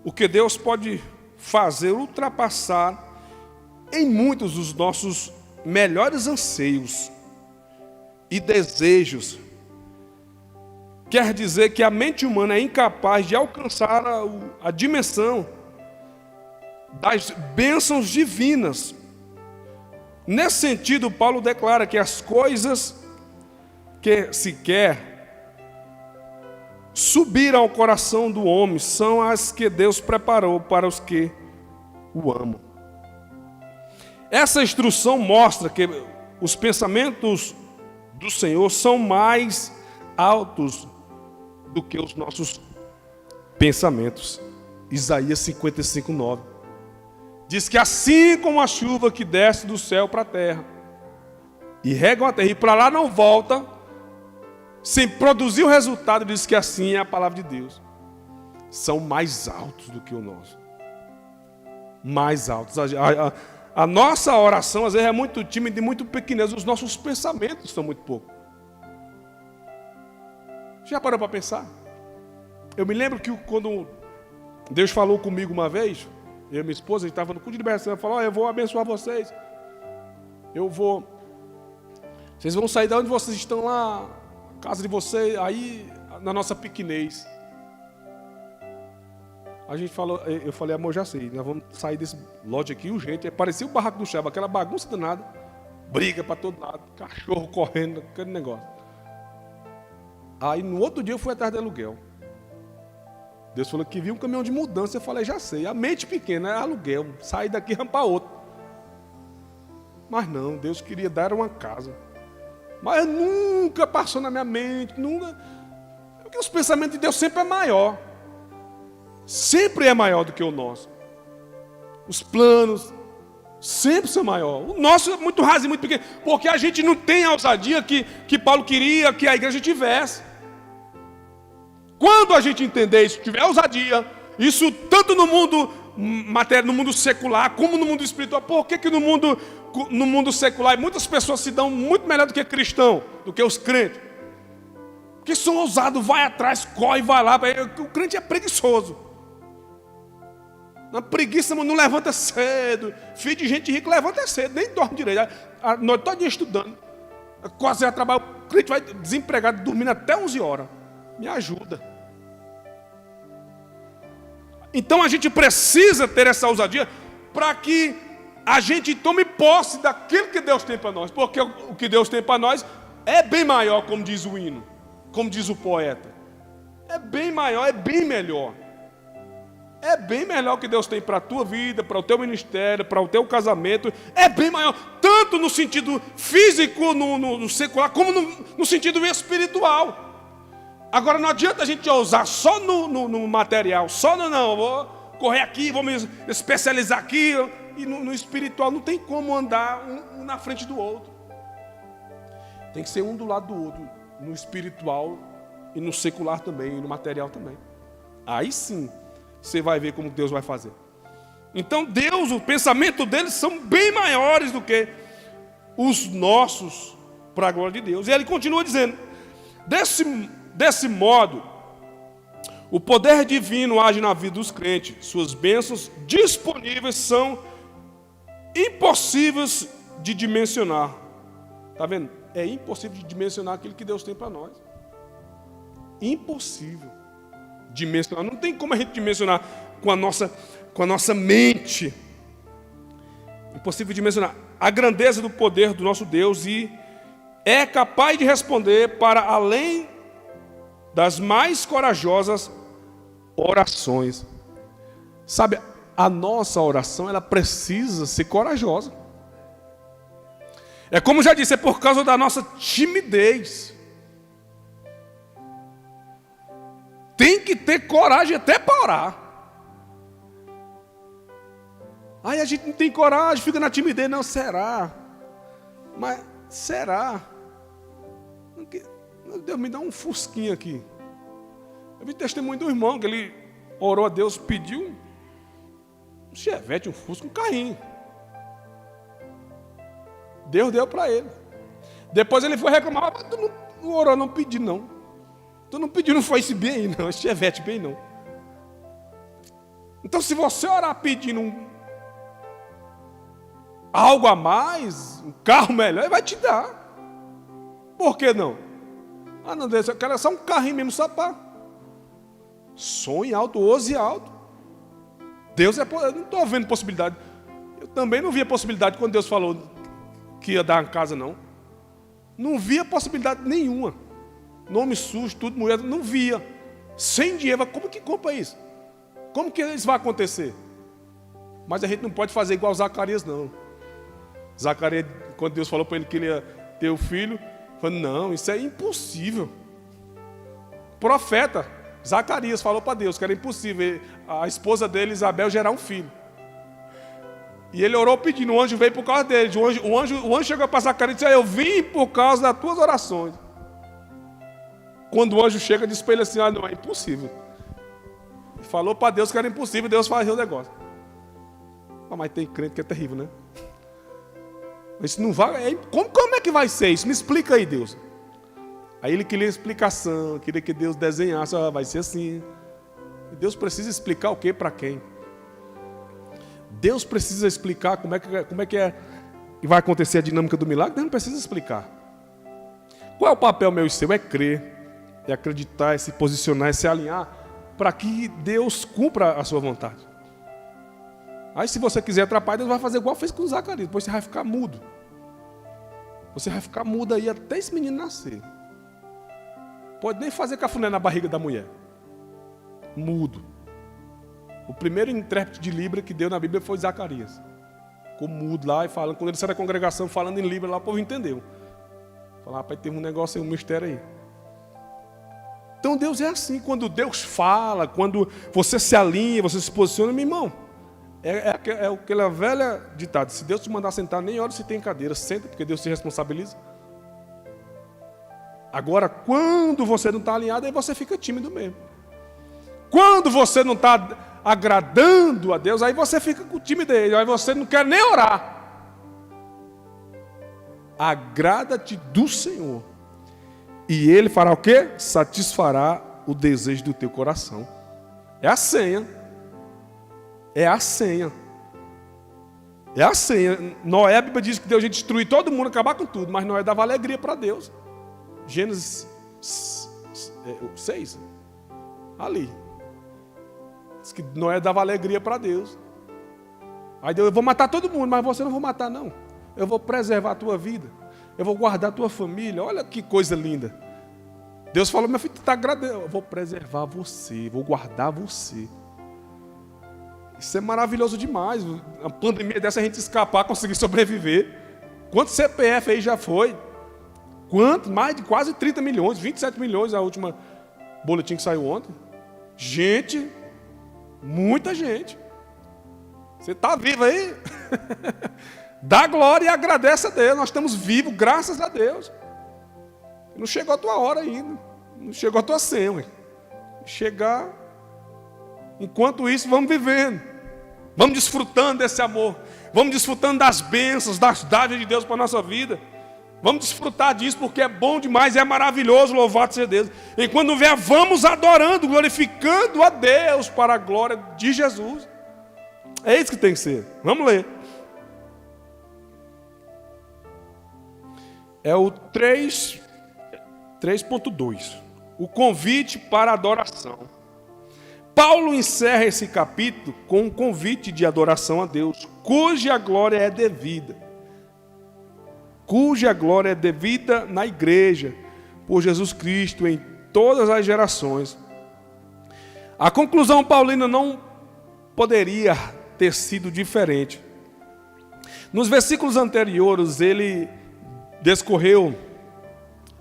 o que Deus pode fazer ultrapassar em muitos dos nossos melhores anseios e desejos. Quer dizer que a mente humana é incapaz de alcançar a dimensão das bênçãos divinas. Nesse sentido, Paulo declara que as coisas que se quer subir ao coração do homem são as que Deus preparou para os que o amam. Essa instrução mostra que os pensamentos do Senhor são mais altos do que os nossos pensamentos. Isaías 55:9 diz que assim como a chuva que desce do céu para a terra e rega a terra e para lá não volta sem produzir o resultado, diz que assim é a palavra de Deus. São mais altos do que o nosso. Mais altos. A nossa oração às vezes é muito tímida e muito pequenez. Os nossos pensamentos são muito poucos. Já parou para pensar? Eu me lembro que quando Deus falou comigo uma vez, eu e minha esposa, a gente estava no culto de libertação, falou, eu vou abençoar vocês. Vocês vão sair de onde vocês estão lá, casa de vocês, aí na nossa pequenez. A gente falou, eu falei, amor, já sei, nós vamos sair desse lote aqui, o jeito, parecia o barraco do Chava, aquela bagunça danada, briga para todo lado, cachorro correndo, aquele negócio. Aí no outro dia eu fui atrás de aluguel. Deus falou que viu um caminhão de mudança, eu falei, já sei, a mente pequena é aluguel, sair daqui e rampar outro. Mas não, Deus queria dar uma casa. Mas nunca passou na minha mente, nunca. Porque os pensamentos de Deus sempre é maior. Sempre é maior do que o nosso. Os planos Sempre ser maior. O nosso é muito raso e muito pequeno, porque a gente não tem a ousadia que Paulo queria que a igreja tivesse. Quando a gente entender isso, tiver ousadia, isso tanto no mundo material, no mundo secular, como no mundo espiritual. Por que no mundo secular muitas pessoas se dão muito melhor do que cristão, do que os crentes? Porque são ousados, vai atrás, corre, vai lá. O crente é preguiçoso. Na preguiça, não levanta cedo. Filho de gente rica levanta cedo, nem dorme direito. A noite toda estudando. Quase a trabalho. O crente vai desempregado, dormindo até 11 horas. Me ajuda. Então a gente precisa ter essa ousadia para que a gente tome posse daquilo que Deus tem para nós. Porque o que Deus tem para nós é bem maior, como diz o hino, como diz o poeta. É bem maior, é bem melhor. É bem melhor que Deus tem para a tua vida, para o teu ministério, para o teu casamento. É bem maior, tanto no sentido físico, no secular, como no sentido espiritual. Agora não adianta a gente ousar só no material, só não, vou correr aqui, vou me especializar aqui. E no espiritual não tem como andar um na frente do outro. Tem que ser um do lado do outro, no espiritual e no secular também, e no material também. Aí sim, você vai ver como Deus vai fazer. Então Deus, o pensamento deles são bem maiores do que os nossos, para a glória de Deus. E ele continua dizendo, desse modo, o poder divino age na vida dos crentes. Suas bênçãos disponíveis são impossíveis de dimensionar. Está vendo? É impossível de dimensionar aquilo que Deus tem para nós. Impossível dimensionar. Não tem como a gente dimensionar com a nossa mente. Impossível dimensionar a grandeza do poder do nosso Deus, e é capaz de responder para além das mais corajosas orações. Sabe, a nossa oração, ela precisa ser corajosa. É como já disse, é por causa da nossa timidez. Tem que ter coragem até para orar. Aí a gente não tem coragem, fica na timidez. Não, será? Mas será? Deus me dá um fusquinho aqui. Eu vi testemunho do irmão, que ele orou a Deus, pediu um Chevette, um Fusca, um carrinho. Deus deu para ele. Depois ele foi reclamar, mas tu não orou, não pedi não. Tu não pediu, não foi esse bem aí não, esse Chevette bem não. Então se você orar pedindo algo a mais, um carro melhor, ele vai te dar. Por que não? Ah não, Deus, eu quero só um carrinho mesmo, só para sonhe alto, ouse alto. Deus eu não estou vendo possibilidade. Eu também não via possibilidade quando Deus falou que ia dar uma casa, não. Não via possibilidade nenhuma. Nome sujo, tudo, mulher, não via. Sem dinheiro, como que compra isso? Como que isso vai acontecer? Mas a gente não pode fazer igual Zacarias, não. Zacarias, quando Deus falou para ele que ele ia ter o filho, falou, não, isso é impossível. Profeta Zacarias falou para Deus que era impossível a esposa dele, Isabel, gerar um filho. E ele orou pedindo, o anjo veio por causa dele. O anjo chegou para Zacarias e disse, eu vim por causa das tuas orações. Quando o anjo chega, disse para ele assim, não, é impossível. Falou para Deus que era impossível, Deus fazia o negócio. Mas tem crente que é terrível, né? Isso não vai, como é que vai ser isso? Me explica aí, Deus. Aí ele queria explicação, queria que Deus desenhasse, vai ser assim. E Deus precisa explicar o que para quem? Deus precisa explicar como é que vai acontecer a dinâmica do milagre. Deus não precisa explicar. Qual é o papel meu e seu? É crer, é acreditar, é se posicionar, é se alinhar para que Deus cumpra a sua vontade. Aí se você quiser atrapalhar, Deus vai fazer igual fez com Zacarias. Depois você vai ficar mudo. Você vai ficar mudo aí até esse menino nascer. Pode nem fazer cafuné na barriga da mulher. Mudo. O primeiro intérprete de Libra que deu na Bíblia foi Zacarias. Ficou mudo lá e falando. Quando ele saiu da congregação falando em Libra lá, o povo entendeu. Falou, rapaz, tem um negócio aí, um mistério aí. Então Deus é assim. Quando Deus fala, quando você se alinha, você se posiciona, meu irmão, É aquela velha ditada: se Deus te mandar sentar, nem olha se tem cadeira, senta, porque Deus se responsabiliza. Agora, quando você não está alinhado, aí você fica tímido mesmo. Quando você não está agradando a Deus, aí você fica com timidez, aí você não quer nem orar. Agrada-te do Senhor, e Ele fará o quê? Satisfará o desejo do teu coração. É a senha. É a senha. É a senha. Noé, a Bíblia diz que Deus ia destruir todo mundo, acabar com tudo, mas Noé dava alegria para Deus. Gênesis 6. Ali. Diz que Noé dava alegria para Deus. Aí Deus: eu vou matar todo mundo, mas você não vou matar, não. Eu vou preservar a tua vida. Eu vou guardar a tua família. Olha que coisa linda. Deus falou: meu filho, tu está agradecendo. Eu vou preservar você, vou guardar você. Isso é maravilhoso demais. A pandemia dessa, a gente escapar, conseguir sobreviver. Quantos CPF aí já foi? Quanto? Mais de quase 30 milhões, 27 milhões a última boletim que saiu ontem. Gente, muita gente. Você está vivo aí? Dá glória e agradece a Deus. Nós estamos vivos, graças a Deus. Não chegou a tua hora ainda. Não chegou a tua senha. Chegar. Enquanto isso, vamos vivendo. Vamos desfrutando desse amor. Vamos desfrutando das bênçãos, das dádivas de Deus para a nossa vida. Vamos desfrutar disso, porque é bom demais, é maravilhoso, louvado seja Deus. Enquanto não vier, vamos adorando, glorificando a Deus para a glória de Jesus. É isso que tem que ser. Vamos ler. É o 3.2. O convite para a adoração. Paulo encerra esse capítulo com um convite de adoração a Deus, cuja glória é devida. Cuja glória é devida na igreja, por Jesus Cristo, em todas as gerações. A conclusão paulina não poderia ter sido diferente. Nos versículos anteriores, ele discorreu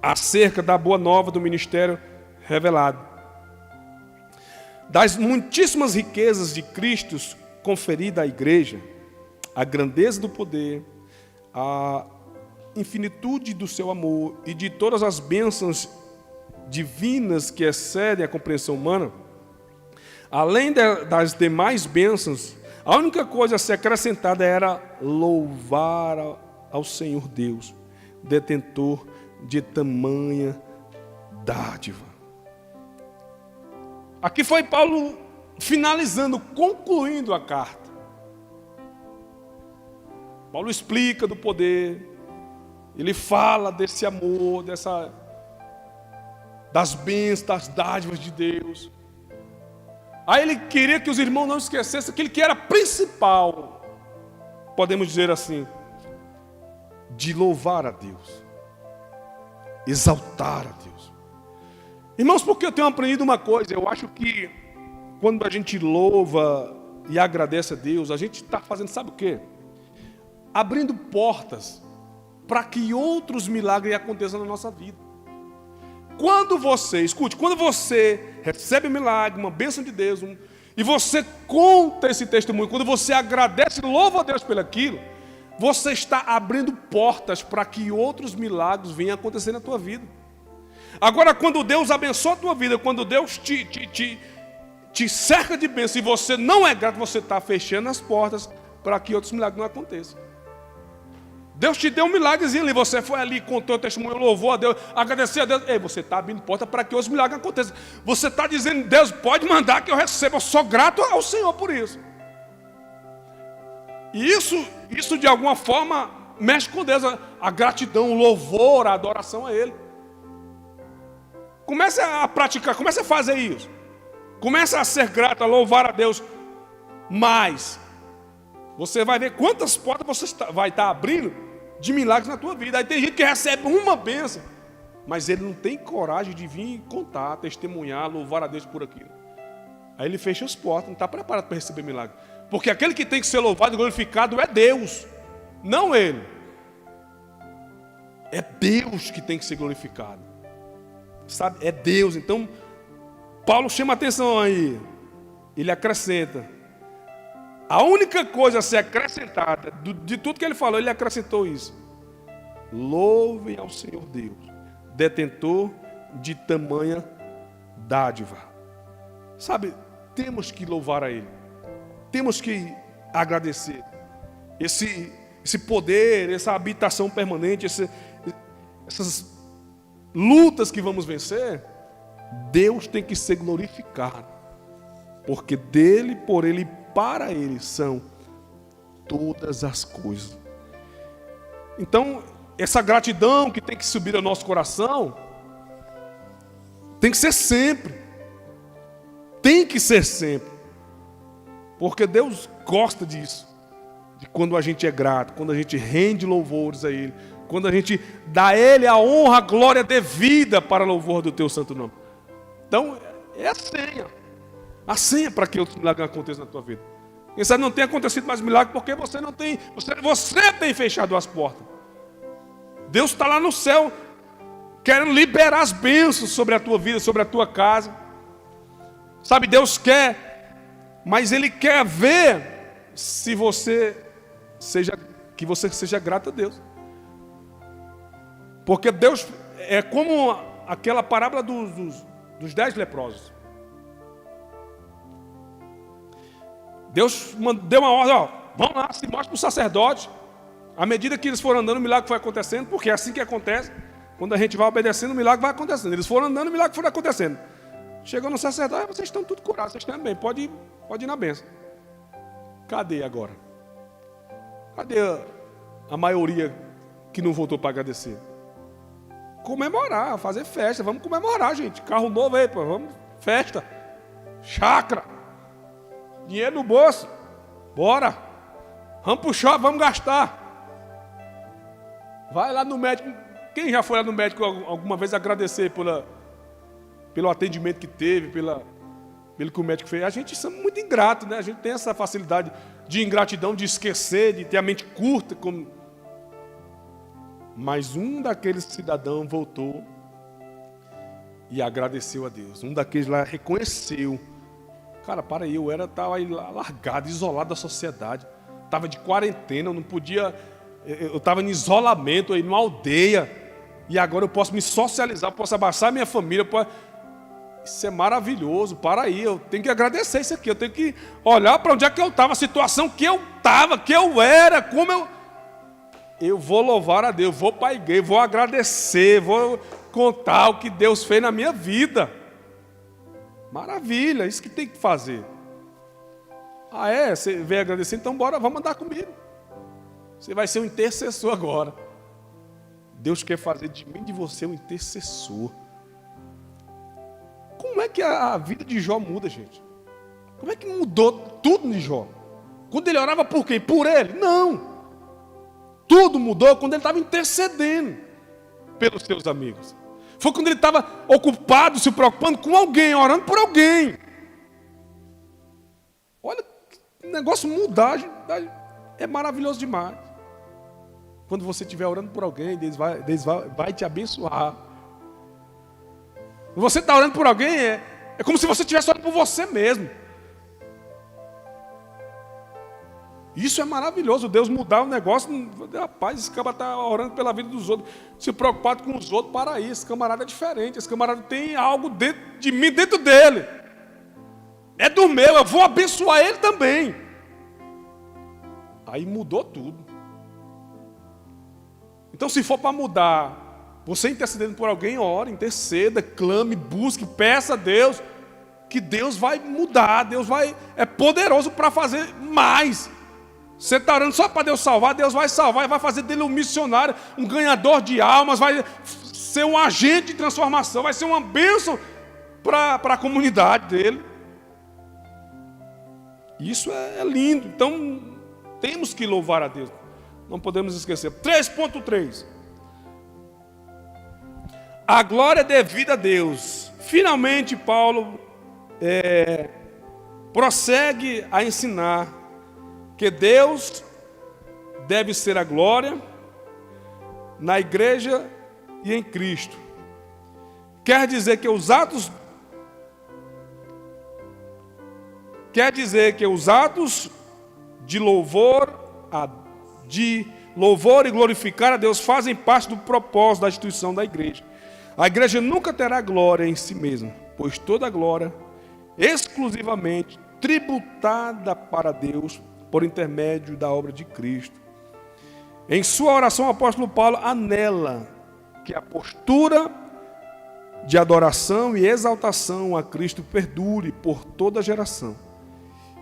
acerca da boa nova do ministério revelado, das muitíssimas riquezas de Cristo conferida à igreja, a grandeza do poder, a infinitude do seu amor e de todas as bênçãos divinas que excedem a compreensão humana. Além das demais bênçãos, a única coisa a ser acrescentada era louvar ao Senhor Deus, detentor de tamanha dádiva. Aqui foi Paulo finalizando, concluindo a carta. Paulo explica do poder, ele fala desse amor, das bênçãos, das dádivas de Deus. Aí ele queria que os irmãos não esquecessem aquilo que era principal, podemos dizer assim, de louvar a Deus, exaltar a Deus. Irmãos, porque eu tenho aprendido uma coisa, eu acho que quando a gente louva e agradece a Deus, a gente está fazendo, sabe o quê? Abrindo portas para que outros milagres aconteçam na nossa vida. Quando você recebe um milagre, uma bênção de Deus, e você conta esse testemunho, quando você agradece e louva a Deus pelaquilo, você está abrindo portas para que outros milagres venham acontecer na tua vida. Agora, quando Deus abençoa a tua vida, quando Deus te cerca de bênção e você não é grato, você está fechando as portas para que outros milagres não aconteçam. Deus te deu um milagrezinho ali, você foi ali, contou o testemunho, louvou a Deus, agradeceu a Deus. Ei, você está abrindo porta para que outros milagres aconteçam. Você está dizendo: Deus, pode mandar que eu receba, eu sou grato ao Senhor por isso. E isso de alguma forma mexe com Deus, a gratidão, o louvor, a adoração a Ele. Comece a praticar, comece a fazer isso. Comece a ser grato, a louvar a Deus mais. Você vai ver quantas portas você vai estar abrindo de milagres na tua vida. Aí tem gente que recebe uma bênção, mas ele não tem coragem de vir contar, testemunhar, louvar a Deus por aquilo. Aí ele fecha as portas, não está preparado para receber milagre. Porque aquele que tem que ser louvado e glorificado é Deus, não ele. É Deus que tem que ser glorificado. Sabe? É Deus. Então, Paulo chama a atenção aí. Ele acrescenta: A única coisa a ser acrescentada, de tudo que ele falou, ele acrescentou isso. Louvem ao Senhor Deus, detentor de tamanha dádiva. Sabe, temos que louvar a Ele. Temos que agradecer. Esse poder, essa habitação permanente, essas lutas que vamos vencer, Deus tem que ser glorificado. Porque dele, por ele e para ele são todas as coisas. Então, essa gratidão que tem que subir ao nosso coração, tem que ser sempre. Tem que ser sempre. Porque Deus gosta disso. De quando a gente é grato, quando a gente rende louvores a Ele, quando a gente dá a Ele a honra, a glória devida para louvor do Teu santo nome. Então, é a senha. A senha para que outros milagres aconteçam na tua vida. Quem sabe não tem acontecido mais milagre porque você não tem, você tem fechado as portas. Deus está lá no céu, querendo liberar as bênçãos sobre a tua vida, sobre a tua casa. Sabe, Deus quer, mas Ele quer ver se você seja grato a Deus. Porque Deus é como aquela parábola dos 10 leprosos. Deus deu uma ordem, ó, vamos lá, se mostra para o sacerdote. À medida que eles foram andando, o milagre foi acontecendo, porque é assim que acontece. Quando a gente vai obedecendo, o milagre vai acontecendo. Eles foram andando, o milagre foi acontecendo. Chegou no sacerdote, vocês estão tudo curados, vocês estão bem, pode ir na bênção. Cadê agora? Cadê a maioria que não voltou para agradecer? Comemorar, fazer festa, vamos comemorar, gente. Carro novo aí, pô, vamos, festa, chácara, dinheiro no bolso, bora, vamos pro shopping, vamos gastar. Vai lá no médico. Quem já foi lá no médico alguma vez agradecer pelo atendimento que teve, pelo que o médico fez? A gente é muito ingrato, né? A gente tem essa facilidade de ingratidão, de esquecer, de ter a mente curta. Mas um daqueles cidadãos voltou e agradeceu a Deus. Um daqueles lá reconheceu. Cara, para aí, eu estava largado, isolado da sociedade. Estava de quarentena, eu não podia... Eu estava em isolamento aí, numa aldeia. E agora eu posso me socializar, posso abraçar minha família. Isso é maravilhoso. Para aí, eu tenho que agradecer isso aqui. Eu tenho que olhar para onde é que eu estava, a situação que eu estava, que eu era, como eu vou louvar a Deus, vou para a igreja, vou agradecer, vou contar o que Deus fez na minha vida. Maravilha, isso que tem que fazer. Ah, é? Você veio agradecer? Então bora, vamos andar comigo. Você vai ser um intercessor agora. Deus quer fazer de mim e de você um intercessor. Como é que a vida de Jó muda, gente? Como é que mudou tudo de Jó? Quando ele orava por quem? Por ele? Não. Tudo mudou quando ele estava intercedendo pelos seus amigos. Foi quando ele estava ocupado, se preocupando com alguém, orando por alguém. Olha, que negócio mudar, é maravilhoso demais. Quando você estiver orando por alguém, Deus vai te abençoar. Você está orando por alguém, é como se você estivesse orando por você mesmo. Isso é maravilhoso, Deus mudar o negócio. Rapaz, esse camarada está orando pela vida dos outros, se preocupado com os outros. Para aí, esse camarada é diferente. Esse camarada tem algo dentro de mim, dentro dele. É do meu, eu vou abençoar ele também. Aí mudou tudo. Então, se for para mudar, você intercedendo por alguém, ore, interceda, clame, busque, peça a Deus, que Deus vai mudar, é poderoso para fazer mais. Você está orando só para Deus vai salvar e vai fazer dele um missionário, um ganhador de almas, vai ser um agente de transformação, vai ser uma bênção para a comunidade dele. Isso é lindo. Então, temos que louvar a Deus. Não podemos esquecer. 3.3. A glória devida a Deus. Finalmente, Paulo prossegue a ensinar que Deus deve ser a glória na igreja e em Cristo. Quer dizer que os atos de louvor e glorificar a Deus fazem parte do propósito da instituição da igreja. A igreja nunca terá glória em si mesma, pois toda glória exclusivamente tributada para Deus por intermédio da obra de Cristo. Em sua oração, o apóstolo Paulo anela que a postura de adoração e exaltação a Cristo perdure por toda a geração,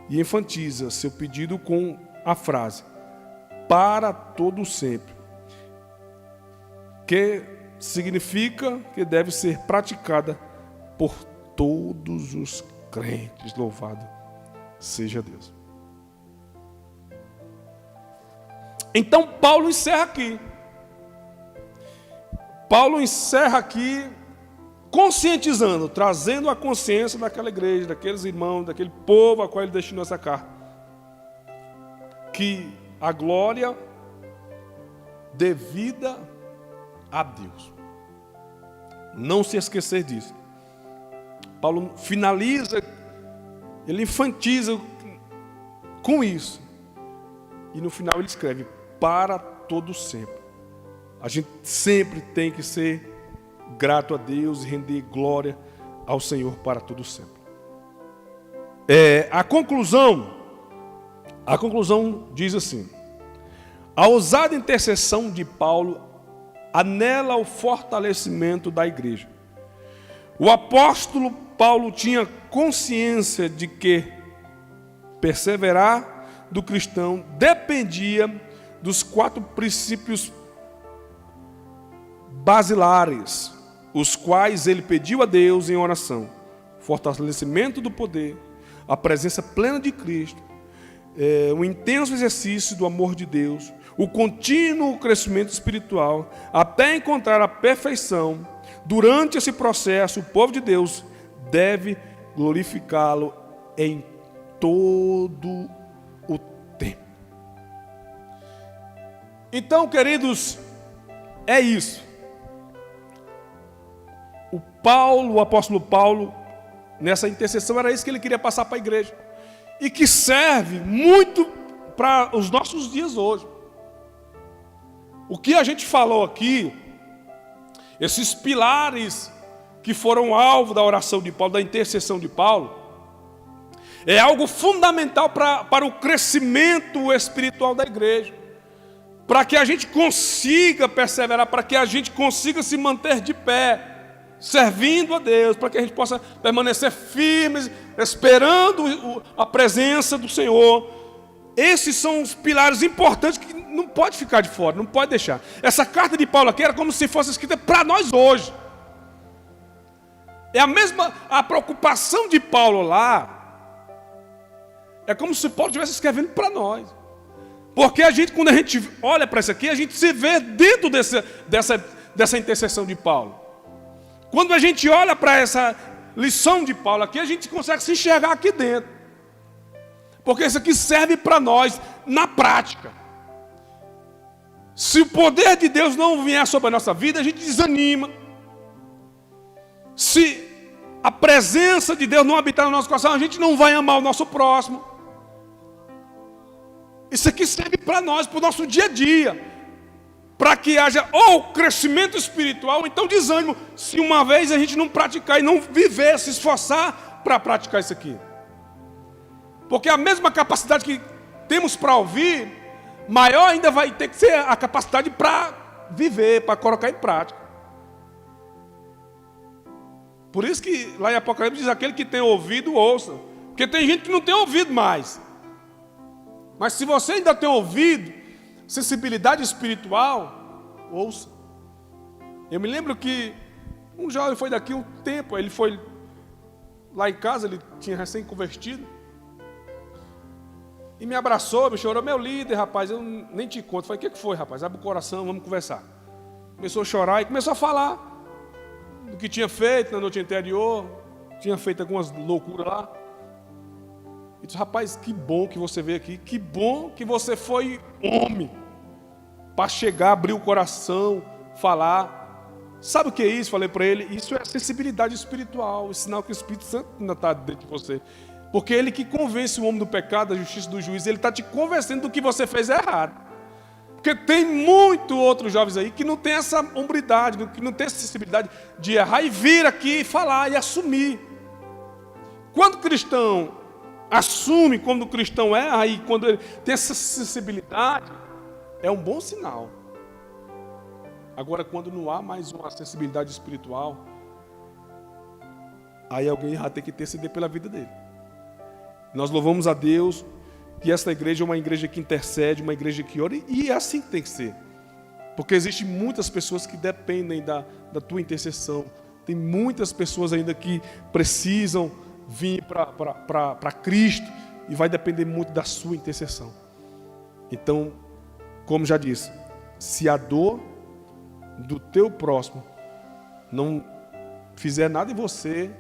e enfatiza seu pedido com a frase para todo sempre, que significa que deve ser praticada por todos os crentes. Louvado seja Deus. Então Paulo encerra aqui. Paulo encerra aqui conscientizando, trazendo a consciência daquela igreja, daqueles irmãos, daquele povo a qual ele destinou essa carta, que a glória devida a Deus. Não se esquecer disso. Paulo finaliza, ele enfatiza com isso. E no final ele escreve, para todo sempre. A gente sempre tem que ser grato a Deus e render glória ao Senhor para todo sempre. A conclusão diz assim: a ousada intercessão de Paulo anela o fortalecimento da igreja. O apóstolo Paulo tinha consciência de que perseverar do cristão dependia dos 4 princípios basilares, os quais ele pediu a Deus em oração: fortalecimento do poder, a presença plena de Cristo, o intenso exercício do amor de Deus, o contínuo crescimento espiritual, até encontrar a perfeição. Durante esse processo, o povo de Deus deve glorificá-lo em todo o tempo. Então, queridos, é isso. O apóstolo Paulo, nessa intercessão, era isso que ele queria passar para a igreja. E que serve muito para os nossos dias hoje. O que a gente falou aqui, esses pilares que foram alvo da oração de Paulo, da intercessão de Paulo, é algo fundamental para o crescimento espiritual da igreja. Para que a gente consiga perseverar, para que a gente consiga se manter de pé, servindo a Deus, para que a gente possa permanecer firmes, esperando a presença do Senhor. Esses são os pilares importantes que não pode ficar de fora, não pode deixar. Essa carta de Paulo aqui era como se fosse escrita para nós hoje. É a preocupação de Paulo lá, é como se Paulo estivesse escrevendo para nós. Porque quando a gente olha para isso aqui, a gente se vê dentro dessa intercessão de Paulo. Quando a gente olha para essa lição de Paulo aqui, a gente consegue se enxergar aqui dentro. Porque isso aqui serve para nós na prática. Se o poder de Deus não vier sobre a nossa vida, a gente desanima. Se a presença de Deus não habitar no nosso coração, a gente não vai amar o nosso próximo. Isso aqui serve para nós, para o nosso dia a dia. Para que haja ou crescimento espiritual, ou então desânimo, se uma vez a gente não praticar e não viver, se esforçar para praticar isso aqui. Porque a mesma capacidade que temos para ouvir, maior ainda vai ter que ser a capacidade para viver, para colocar em prática. Por isso que lá em Apocalipse diz: aquele que tem ouvido, ouça. Porque tem gente que não tem ouvido mais. Mas se você ainda tem ouvido, sensibilidade espiritual, ouça. Eu me lembro que um jovem foi daqui um tempo, ele foi lá em casa, ele tinha recém-convertido, e me abraçou, me chorou: meu líder, rapaz, eu nem te conto. Eu falei: o que foi, rapaz? Abre o coração, vamos conversar. Começou a chorar e começou a falar do que tinha feito na noite anterior, tinha feito algumas loucuras lá. E disse: rapaz, que bom que você veio aqui, que bom que você foi homem, para chegar, abrir o coração, falar. Sabe o que é isso? Falei para ele: isso é sensibilidade espiritual, o sinal que o Espírito Santo ainda está dentro de você. Porque ele que convence o homem do pecado, da justiça e do juízo, ele está te convencendo do que você fez errado. Porque tem muito outros jovens aí que não tem essa hombridade, que não tem essa sensibilidade de errar e vir aqui e falar e assumir. Quando o cristão assume, quando o cristão erra e quando ele tem essa sensibilidade, é um bom sinal. Agora, quando não há mais uma sensibilidade espiritual, aí alguém vai ter que interceder pela vida dele. Nós louvamos a Deus que esta igreja é uma igreja que intercede, uma igreja que ora, e é assim que tem que ser. Porque existem muitas pessoas que dependem da tua intercessão. Tem muitas pessoas ainda que precisam vir para Cristo e vai depender muito da sua intercessão. Então, como já disse, se a dor do teu próximo não fizer nada em você,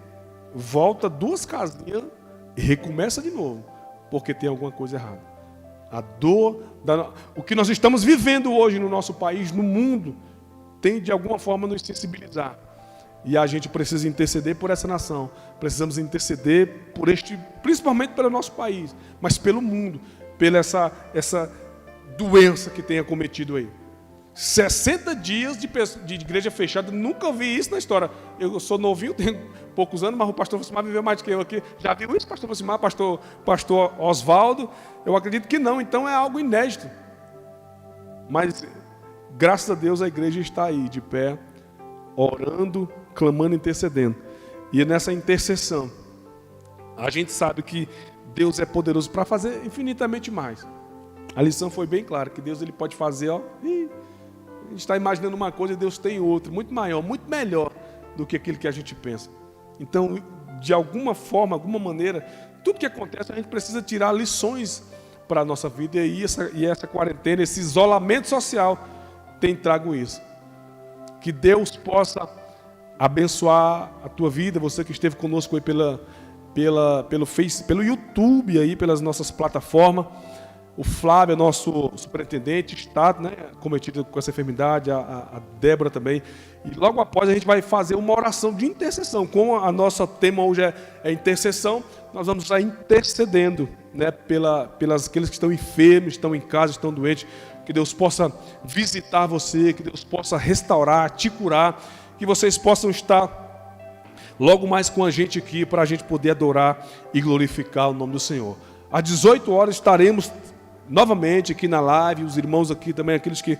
volta 2 casinhas e recomeça de novo, porque tem alguma coisa errada. A dor, o que nós estamos vivendo hoje no nosso país, no mundo, tem de alguma forma nos sensibilizar. E a gente precisa interceder por essa nação. Precisamos interceder por principalmente pelo nosso país, mas pelo mundo, pela essa doença que tem acometido aí. 60 dias de igreja fechada, nunca vi isso na história. Eu sou novinho, tenho poucos anos, mas o pastor Vocimar viveu mais do que eu aqui. Já viu isso, pastor Vocimar, pastor Oswaldo? Eu acredito que não, então é algo inédito. Mas, graças a Deus, a igreja está aí, de pé, orando, clamando, intercedendo. E nessa intercessão, a gente sabe que Deus é poderoso para fazer infinitamente mais. A lição foi bem clara, que Deus ele pode fazer, ó, a gente está imaginando uma coisa e Deus tem outra, muito maior, muito melhor do que aquilo que a gente pensa. Então, de alguma forma, alguma maneira, tudo que acontece, a gente precisa tirar lições para a nossa vida. E essa quarentena, esse isolamento social tem trago isso. Que Deus possa abençoar a tua vida, você que esteve conosco aí pelo Face, pelo YouTube, aí, pelas nossas plataformas. O Flávio, nosso superintendente, está cometido com essa enfermidade, a Débora também. E logo após a gente vai fazer uma oração de intercessão. Como a nossa tema hoje é intercessão, nós vamos estar intercedendo, pelas aqueles que estão enfermos, estão em casa, estão doentes. Que Deus possa visitar você, que Deus possa restaurar, te curar, que vocês possam estar logo mais com a gente aqui, para a gente poder adorar e glorificar o nome do Senhor. Às 18 horas estaremos novamente aqui na live, os irmãos aqui também, aqueles que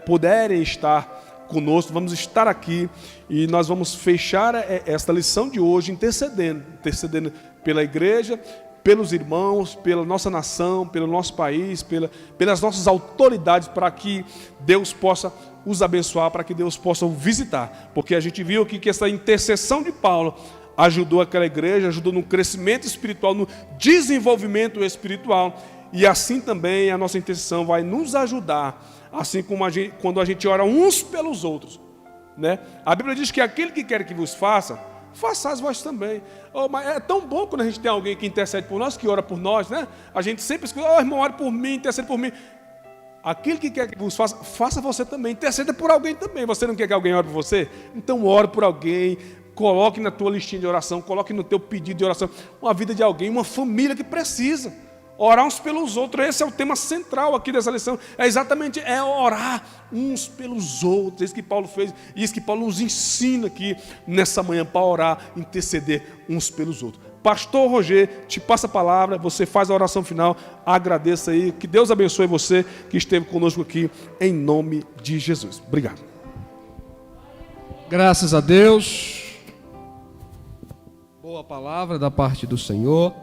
puderem estar conosco, vamos estar aqui e nós vamos fechar esta lição de hoje intercedendo pela igreja, pelos irmãos, pela nossa nação, pelo nosso país, pelas nossas autoridades, para que Deus possa os abençoar, para que Deus possa o visitar, porque a gente viu aqui que essa intercessão de Paulo ajudou aquela igreja, ajudou no crescimento espiritual, no desenvolvimento espiritual, e assim também a nossa intercessão vai nos ajudar, assim como quando a gente ora uns pelos outros, A Bíblia diz que aquele que quer que vos faça, façais vós também. Mas é tão bom quando a gente tem alguém que intercede por nós, que ora por nós, A gente sempre escuta, irmão, ore por mim, intercede por mim. Aquele que quer que vos faça, faça você também, interceda por alguém também. Você não quer que alguém ore por você? Então ore por alguém. Coloque na tua listinha de oração, coloque no teu pedido de oração uma vida de alguém, uma família que precisa orar uns pelos outros. Esse é o tema central aqui dessa lição, é exatamente orar uns pelos outros. Isso que Paulo fez, e isso que Paulo nos ensina aqui nessa manhã, para orar, interceder uns pelos outros. Pastor Roger, te passa a palavra, você faz a oração final, agradeça aí, que Deus abençoe você que esteve conosco aqui, em nome de Jesus. Obrigado. Graças a Deus. Boa palavra da parte do Senhor.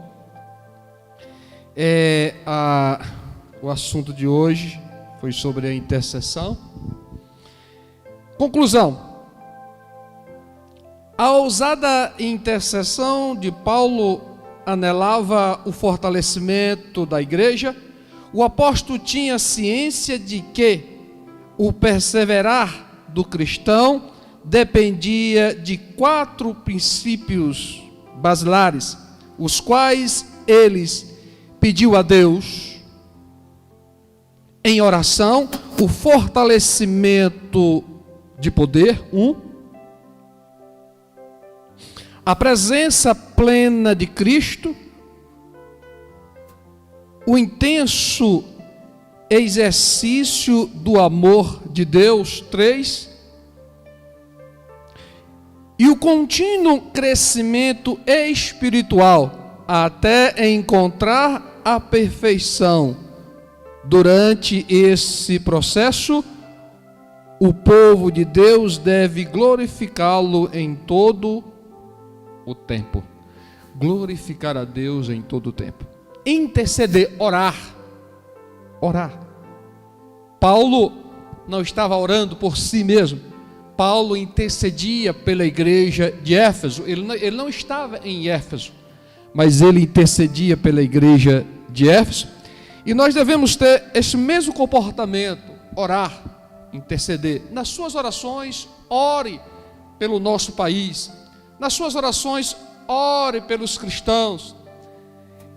O assunto de hoje foi sobre a intercessão. Conclusão. A ousada intercessão de Paulo anelava o fortalecimento da igreja. O apóstolo tinha ciência de que o perseverar do cristão dependia de 4 princípios basilares, os quais eles pediu a Deus em oração: o fortalecimento de poder, a presença plena de Cristo, o intenso exercício do amor de Deus, 3, e o contínuo crescimento espiritual até encontrar a perfeição. Durante esse processo, o povo de Deus deve glorificá-lo em todo o tempo. Glorificar a Deus em todo o tempo. Interceder, orar. Orar. Paulo não estava orando por si mesmo. Paulo intercedia pela igreja de Éfeso. Ele não estava em Éfeso, mas ele intercedia pela igreja de Éfeso. E nós devemos ter esse mesmo comportamento, orar, interceder. Nas suas orações, ore pelo nosso país. Nas suas orações, ore pelos cristãos.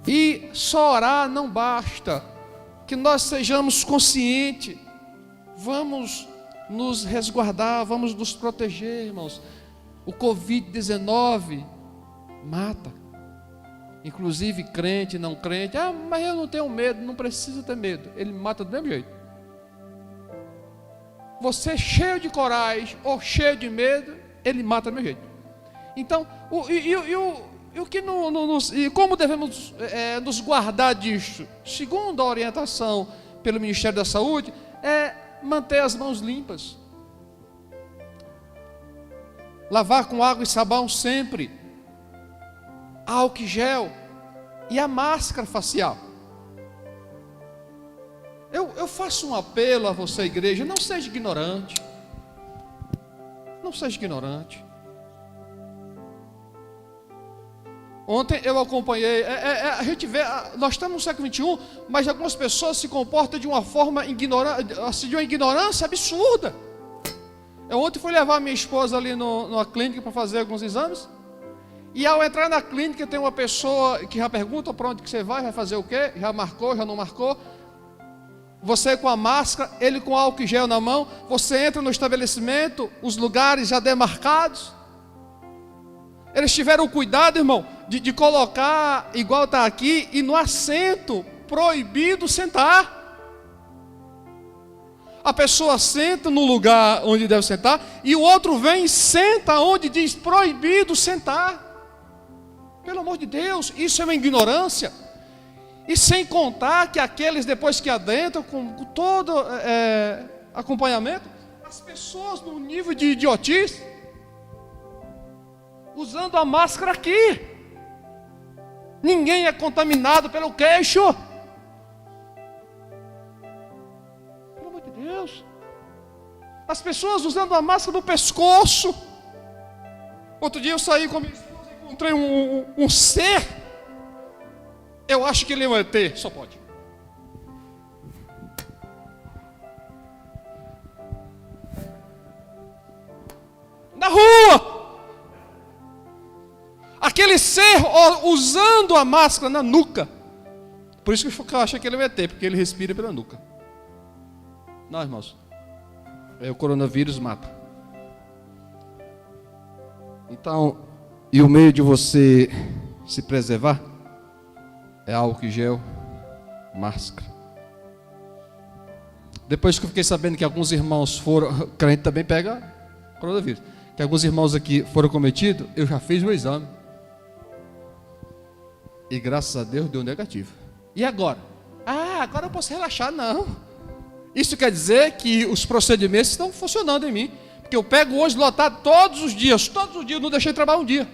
E só orar não basta. Que nós sejamos conscientes. Vamos nos resguardar, vamos nos proteger, irmãos. O Covid-19 mata. Inclusive crente, não crente. Ah, mas eu não tenho medo. Não precisa ter medo. Ele mata do mesmo jeito. Você cheio de coragem ou cheio de medo, ele mata do mesmo jeito. Então, como devemos nos guardar disso? Segundo a orientação pelo Ministério da Saúde, é manter as mãos limpas. Lavar com água e sabão sempre. Álcool gel e a máscara facial. Eu faço um apelo a você, igreja, não seja ignorante. Não seja ignorante. Ontem eu acompanhei, a gente vê, nós estamos no século XXI, mas algumas pessoas se comportam de uma forma ignorante, de uma ignorância absurda. Eu ontem fui levar minha esposa ali numa clínica para fazer alguns exames. E ao entrar na clínica tem uma pessoa que já pergunta para onde que você vai fazer o quê? Já marcou, já não marcou? Você com a máscara, ele com álcool gel na mão. Você entra no estabelecimento, os lugares já demarcados. Eles tiveram cuidado, irmão, de colocar, igual está aqui, e no assento proibido sentar. A pessoa senta no lugar onde deve sentar, e o outro vem e senta onde diz proibido sentar. Pelo amor de Deus, isso é uma ignorância. E sem contar que aqueles depois que adentram, com todo acompanhamento, as pessoas no nível de idiotice, usando a máscara aqui. Ninguém é contaminado pelo queixo. Pelo amor de Deus. As pessoas usando a máscara no pescoço. Outro dia eu saí com a minha esposa e encontrei um ser. Eu acho que ele é um ET, só pode. Na rua. Aquele ser usando a máscara na nuca. Por isso que eu achei que ele é um ET, porque ele respira pela nuca. Não, irmãos. O coronavírus mata. Então, e o meio de você se preservar é álcool gel, máscara. Depois que eu fiquei sabendo que alguns irmãos foram, crente também pega coronavírus, que alguns irmãos aqui foram cometidos, eu já fiz o exame. E graças a Deus deu negativo. E agora? Agora eu posso relaxar? Não. Isso quer dizer que os procedimentos estão funcionando em mim. Porque eu pego hoje lotado todos os dias, não deixei trabalhar um dia.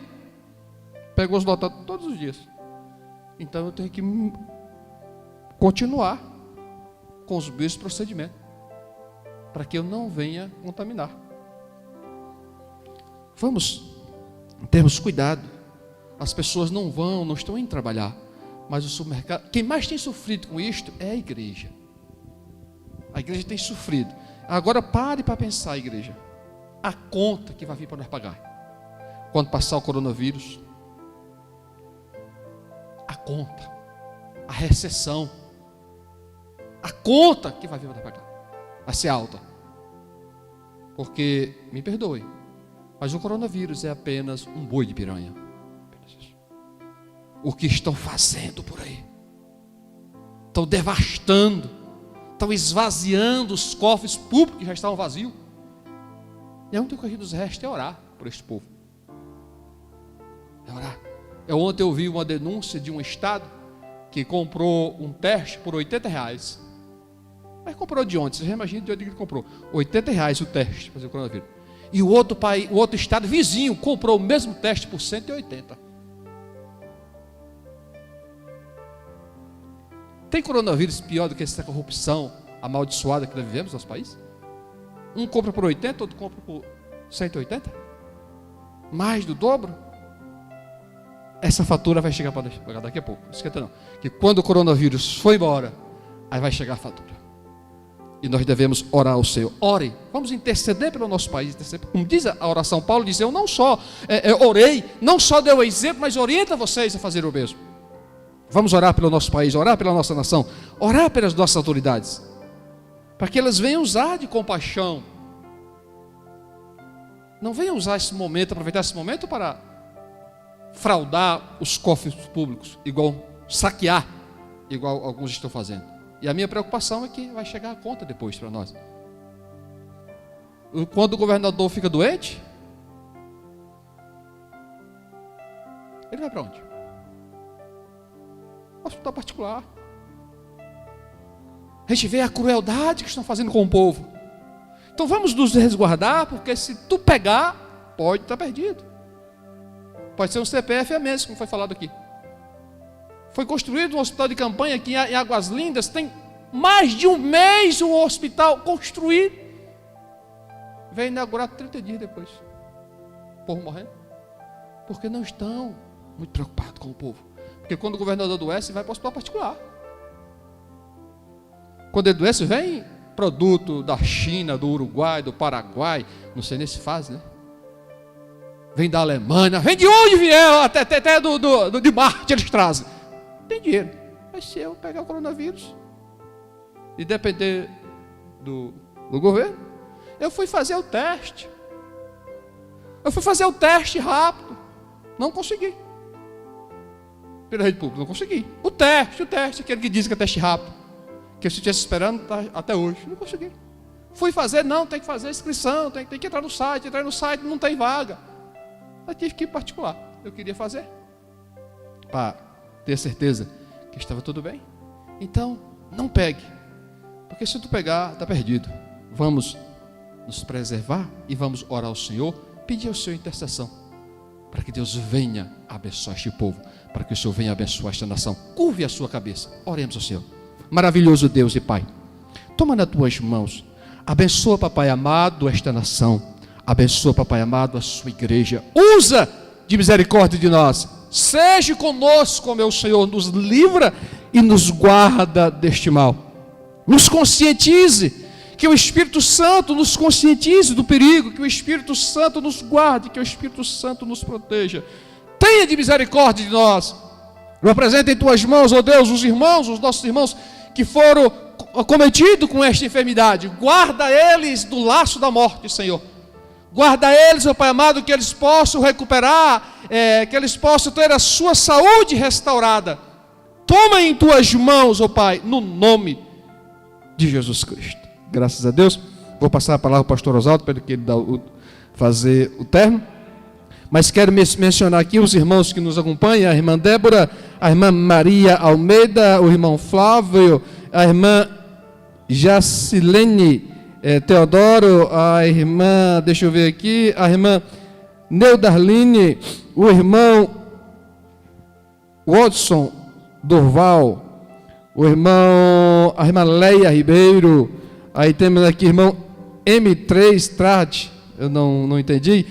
Pego hoje lotado todos os dias. Então eu tenho que continuar com os mesmos procedimentos, para que eu não venha contaminar. Vamos termos cuidado. As pessoas não estão indo trabalhar, mas o supermercado, quem mais tem sofrido com isto é a igreja. A igreja tem sofrido. Agora pare para pensar, igreja, a conta que vai vir para nós pagar quando passar o coronavírus. A conta, a recessão, a conta que vai vir para pagar vai ser alta. Porque, me perdoe, mas o coronavírus é apenas um boi de piranha. O que estão fazendo por aí? estão devastando, estão esvaziando os cofres públicos que já estavam vazios. E a única coisa que nos resta é orar por este povo. É orar. Ontem eu vi uma denúncia de um estado que comprou um teste por R$80. Mas comprou de onde? Você já imagina de onde ele comprou? R$80 o teste para fazer o coronavírus. E o outro estado vizinho comprou o mesmo teste por 180. Tem coronavírus pior do que essa corrupção amaldiçoada que nós vivemos no nosso país? Um compra por 80, outro compra por 180? Mais do dobro? Essa fatura vai chegar para daqui a pouco. Não esquenta não. Que quando o coronavírus for embora, aí vai chegar a fatura. E nós devemos orar ao Senhor. Ore, vamos interceder pelo nosso país. Como diz a oração, Paulo diz, eu não só orei, não só deu exemplo, mas orienta vocês a fazer o mesmo. Vamos orar pelo nosso país, orar pela nossa nação, orar pelas nossas autoridades, para que elas venham usar de compaixão. Não venham usar esse momento, aproveitar esse momento para fraudar os cofres públicos, igual saquear, igual alguns estão fazendo. E a minha preocupação é que vai chegar a conta depois para nós. Quando o governador fica doente, ele vai para onde? Hospital particular. A gente vê a crueldade que estão fazendo com o povo. Então vamos nos resguardar, porque se tu pegar, pode estar perdido. Pode ser um CPF a menos, como foi falado aqui. Foi construído um hospital de campanha aqui em Águas Lindas, tem mais de um mês o hospital construído. Veio inaugurar 30 dias depois. O povo morrendo. Porque não estão muito preocupados com o povo. Porque quando o governador adoece, vai para o hospital particular. Quando ele adoece, vem produto da China, do Uruguai, do Paraguai, não sei nem se faz, né? Vem da Alemanha, vem de onde vier, até de Marte eles trazem. Tem dinheiro. Mas se eu pegar o coronavírus e depender do governo, eu fui fazer o teste. Eu fui fazer o teste rápido. Não consegui. Pela rede pública, não consegui. O teste, aquele que diz que é teste rápido. Que eu estivesse esperando até hoje. Não consegui. Fui fazer, não, tem que fazer a inscrição, tem que entrar no site, não tem vaga. Eu tive que ir particular. Eu queria fazer. Para ter certeza que estava tudo bem. Então, não pegue. Porque se tu pegar, está perdido. Vamos nos preservar e vamos orar ao Senhor, pedir ao Senhor intercessão, para que Deus venha abençoar este povo, para que o Senhor venha abençoar esta nação. Curve a sua cabeça, oremos ao Senhor. Maravilhoso Deus e Pai, toma nas tuas mãos, abençoa, Papai amado, esta nação, abençoa, Papai amado, a sua igreja, usa de misericórdia de nós, seja conosco, meu Senhor, nos livra e nos guarda deste mal, nos conscientize, que o Espírito Santo nos conscientize do perigo, que o Espírito Santo nos guarde, que o Espírito Santo nos proteja. Tenha de misericórdia de nós. Eu apresento em tuas mãos, ó Deus, os nossos irmãos que foram acometidos com esta enfermidade. Guarda eles do laço da morte, Senhor. Guarda eles, ó Pai amado, que eles possam recuperar, que eles possam ter a sua saúde restaurada. Toma em tuas mãos, ó Pai, no nome de Jesus Cristo. Graças a Deus. Vou passar a palavra ao pastor Oswaldo para que ele fazer o término. Mas quero mencionar aqui os irmãos que nos acompanham, a irmã Débora, a irmã Maria Almeida, o irmão Flávio, a irmã Jacilene Teodoro, a irmã, deixa eu ver aqui, a irmã Neudarline, o irmão Watson Durval, a irmã Leia Ribeiro, aí temos aqui o irmão M3 Trade, eu não entendi,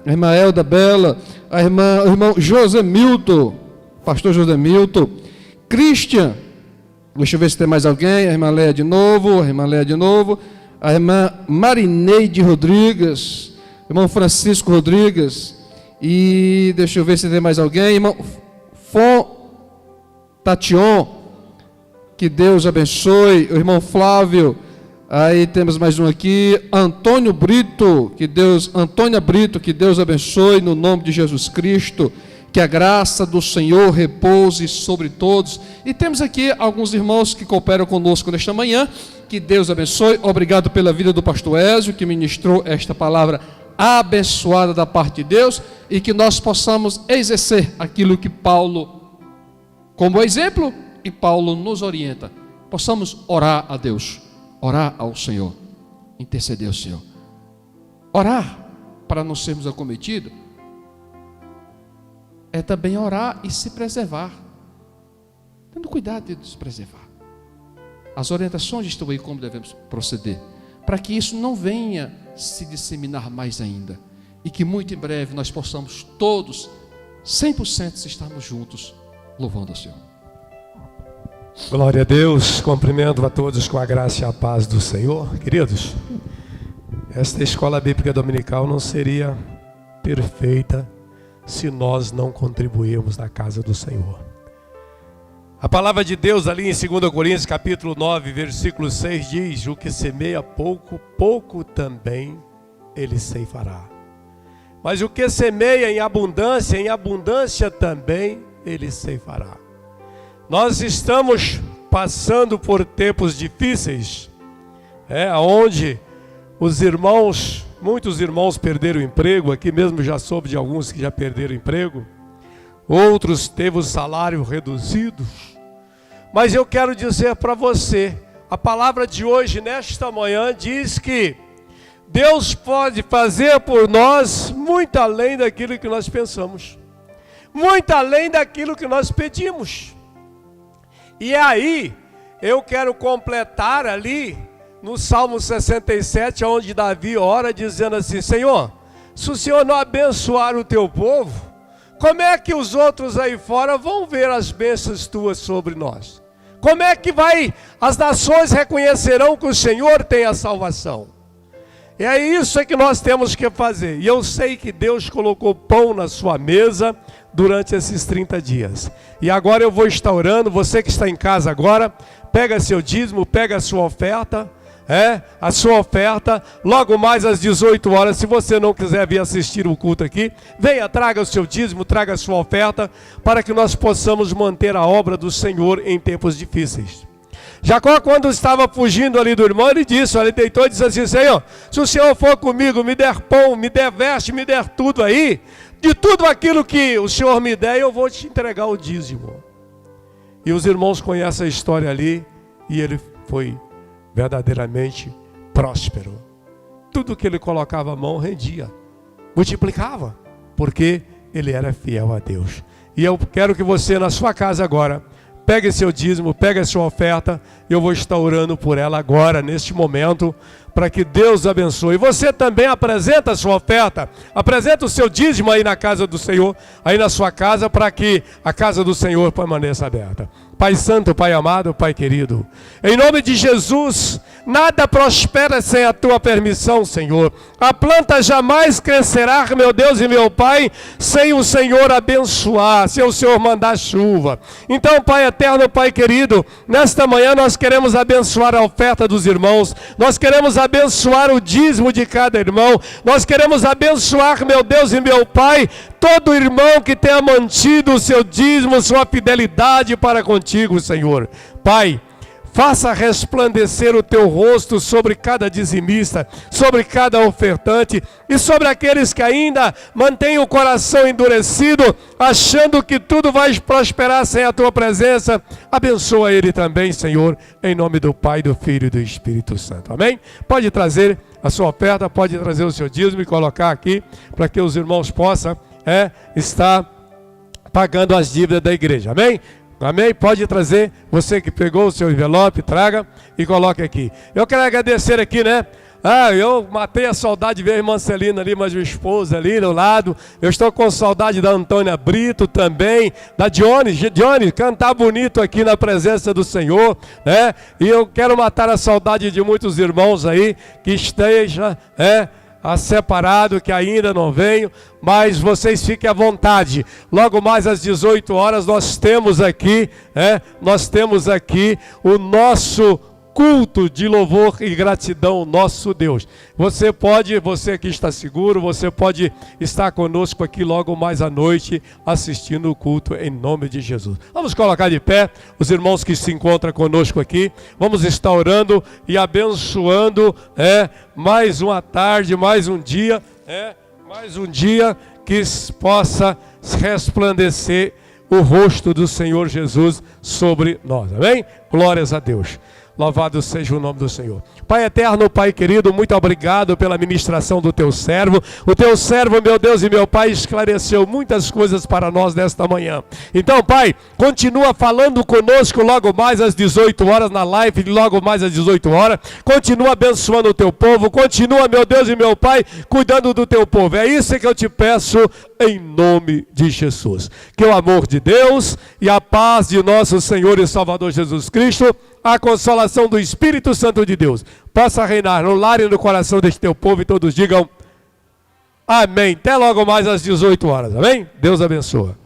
a irmã Elda Bela, o irmão José Milton, pastor José Milton, Christian, deixa eu ver se tem mais alguém, a irmã Leia de novo, a irmã Marineide Rodrigues, o irmão Francisco Rodrigues, e deixa eu ver se tem mais alguém, irmão Tation, que Deus abençoe, o irmão Flávio, aí temos mais um aqui, Antônia Brito, que Deus abençoe no nome de Jesus Cristo. Que a graça do Senhor repouse sobre todos. E temos aqui alguns irmãos que cooperam conosco nesta manhã. Que Deus abençoe. Obrigado pela vida do pastor Ézio, que ministrou esta palavra abençoada da parte de Deus. E que nós possamos exercer aquilo que Paulo, como exemplo, e Paulo nos orienta. Possamos orar a Deus, orar ao Senhor, interceder ao Senhor. Orar para não sermos acometidos é também orar e se preservar, tendo cuidado de nos preservar. As orientações estão aí como devemos proceder, para que isso não venha se disseminar mais ainda, e que muito em breve nós possamos todos, 100% estarmos juntos, louvando ao Senhor. Glória a Deus, cumprimento a todos com a graça e a paz do Senhor. Queridos, esta escola bíblica dominical não seria perfeita se nós não contribuirmos na casa do Senhor. A palavra de Deus ali em 2 Coríntios capítulo 9, versículo 6 diz: o que semeia pouco, pouco também ele ceifará. Mas o que semeia em abundância também ele ceifará. Nós estamos passando por tempos difíceis, onde os irmãos, muitos irmãos perderam o emprego. Aqui mesmo já soube de alguns que já perderam o emprego. Outros teve o salário reduzido. Mas eu quero dizer para você, a palavra de hoje, nesta manhã, diz que Deus pode fazer por nós muito além daquilo que nós pensamos, muito além daquilo que nós pedimos. E aí, eu quero completar ali no Salmo 67, onde Davi ora dizendo assim: Senhor, se o Senhor não abençoar o teu povo, como é que os outros aí fora vão ver as bênçãos tuas sobre nós? Como é que as nações reconhecerão que o Senhor tem a salvação? E é isso que nós temos que fazer. E eu sei que Deus colocou pão na sua mesa durante esses 30 dias. E agora eu vou estar orando. Você que está em casa agora, pega seu dízimo, pega a sua oferta. A sua oferta, logo mais às 18 horas, se você não quiser vir assistir o culto aqui, venha, traga o seu dízimo, traga a sua oferta, para que nós possamos manter a obra do Senhor em tempos difíceis. Jacó, quando estava fugindo ali do irmão, ele deitou e disse assim: Senhor, se o Senhor for comigo, me der pão, me der veste, me der tudo aí, de tudo aquilo que o Senhor me der, eu vou te entregar o dízimo. E os irmãos conhecem a história ali, e ele foi verdadeiramente próspero. Tudo que ele colocava a mão rendia, multiplicava, porque ele era fiel a Deus. E eu quero que você, na sua casa agora, pegue seu dízimo, pegue a sua oferta. Eu vou estar orando por ela agora, neste momento, para que Deus abençoe. Você também apresenta a sua oferta, apresenta o seu dízimo aí na casa do Senhor, aí na sua casa, para que a casa do Senhor permaneça aberta. Pai santo, Pai amado, Pai querido, em nome de Jesus, nada prospera sem a tua permissão, Senhor. A planta jamais crescerá, meu Deus e meu Pai, sem o Senhor abençoar, sem o Senhor mandar chuva. Então, Pai eterno, Pai querido, nesta manhã nós queremos abençoar a oferta dos irmãos, nós queremos abençoar o dízimo de cada irmão, nós queremos abençoar, meu Deus e meu Pai, todo irmão que tenha mantido o seu dízimo, sua fidelidade para contigo, Senhor. Pai, faça resplandecer o teu rosto sobre cada dizimista, sobre cada ofertante e sobre aqueles que ainda mantêm o coração endurecido, achando que tudo vai prosperar sem a tua presença. Abençoa ele também, Senhor, em nome do Pai, do Filho e do Espírito Santo. Amém? Pode trazer a sua oferta, pode trazer o seu dízimo e colocar aqui, para que os irmãos possam estar pagando as dívidas da igreja. Amém? Amém? Pode trazer, você que pegou o seu envelope, traga e coloque aqui. Eu quero agradecer aqui, eu matei a saudade de ver a irmã Celina ali, mas minha esposa ali no lado. Eu estou com saudade da Antônia Brito também, da Dione, cantar bonito aqui na presença do Senhor, E eu quero matar a saudade de muitos irmãos aí que estejam, separado, que ainda não veio, mas vocês fiquem à vontade. Logo mais às 18 horas nós temos aqui o nosso culto de louvor e gratidão ao nosso Deus. Você que está seguro, você pode estar conosco aqui logo mais à noite, assistindo o culto em nome de Jesus. Vamos colocar de pé os irmãos que se encontram conosco aqui. Vamos estar orando e abençoando mais uma tarde, mais um dia que possa resplandecer o rosto do Senhor Jesus sobre nós. Amém? Glórias a Deus. Louvado seja o nome do Senhor. Pai eterno, Pai querido, muito obrigado pela ministração do teu servo. O teu servo, meu Deus e meu Pai, esclareceu muitas coisas para nós nesta manhã. Então, Pai, continua falando conosco logo mais às 18 horas na live, logo mais às 18 horas. Continua abençoando o teu povo. Continua, meu Deus e meu Pai, cuidando do teu povo. É isso que eu te peço em nome de Jesus. Que o amor de Deus e a paz de nosso Senhor e Salvador Jesus Cristo, a consolação do Espírito Santo de Deus possa reinar no lar e no coração deste teu povo, e todos digam amém. Até logo mais às 18 horas, amém? Deus abençoa.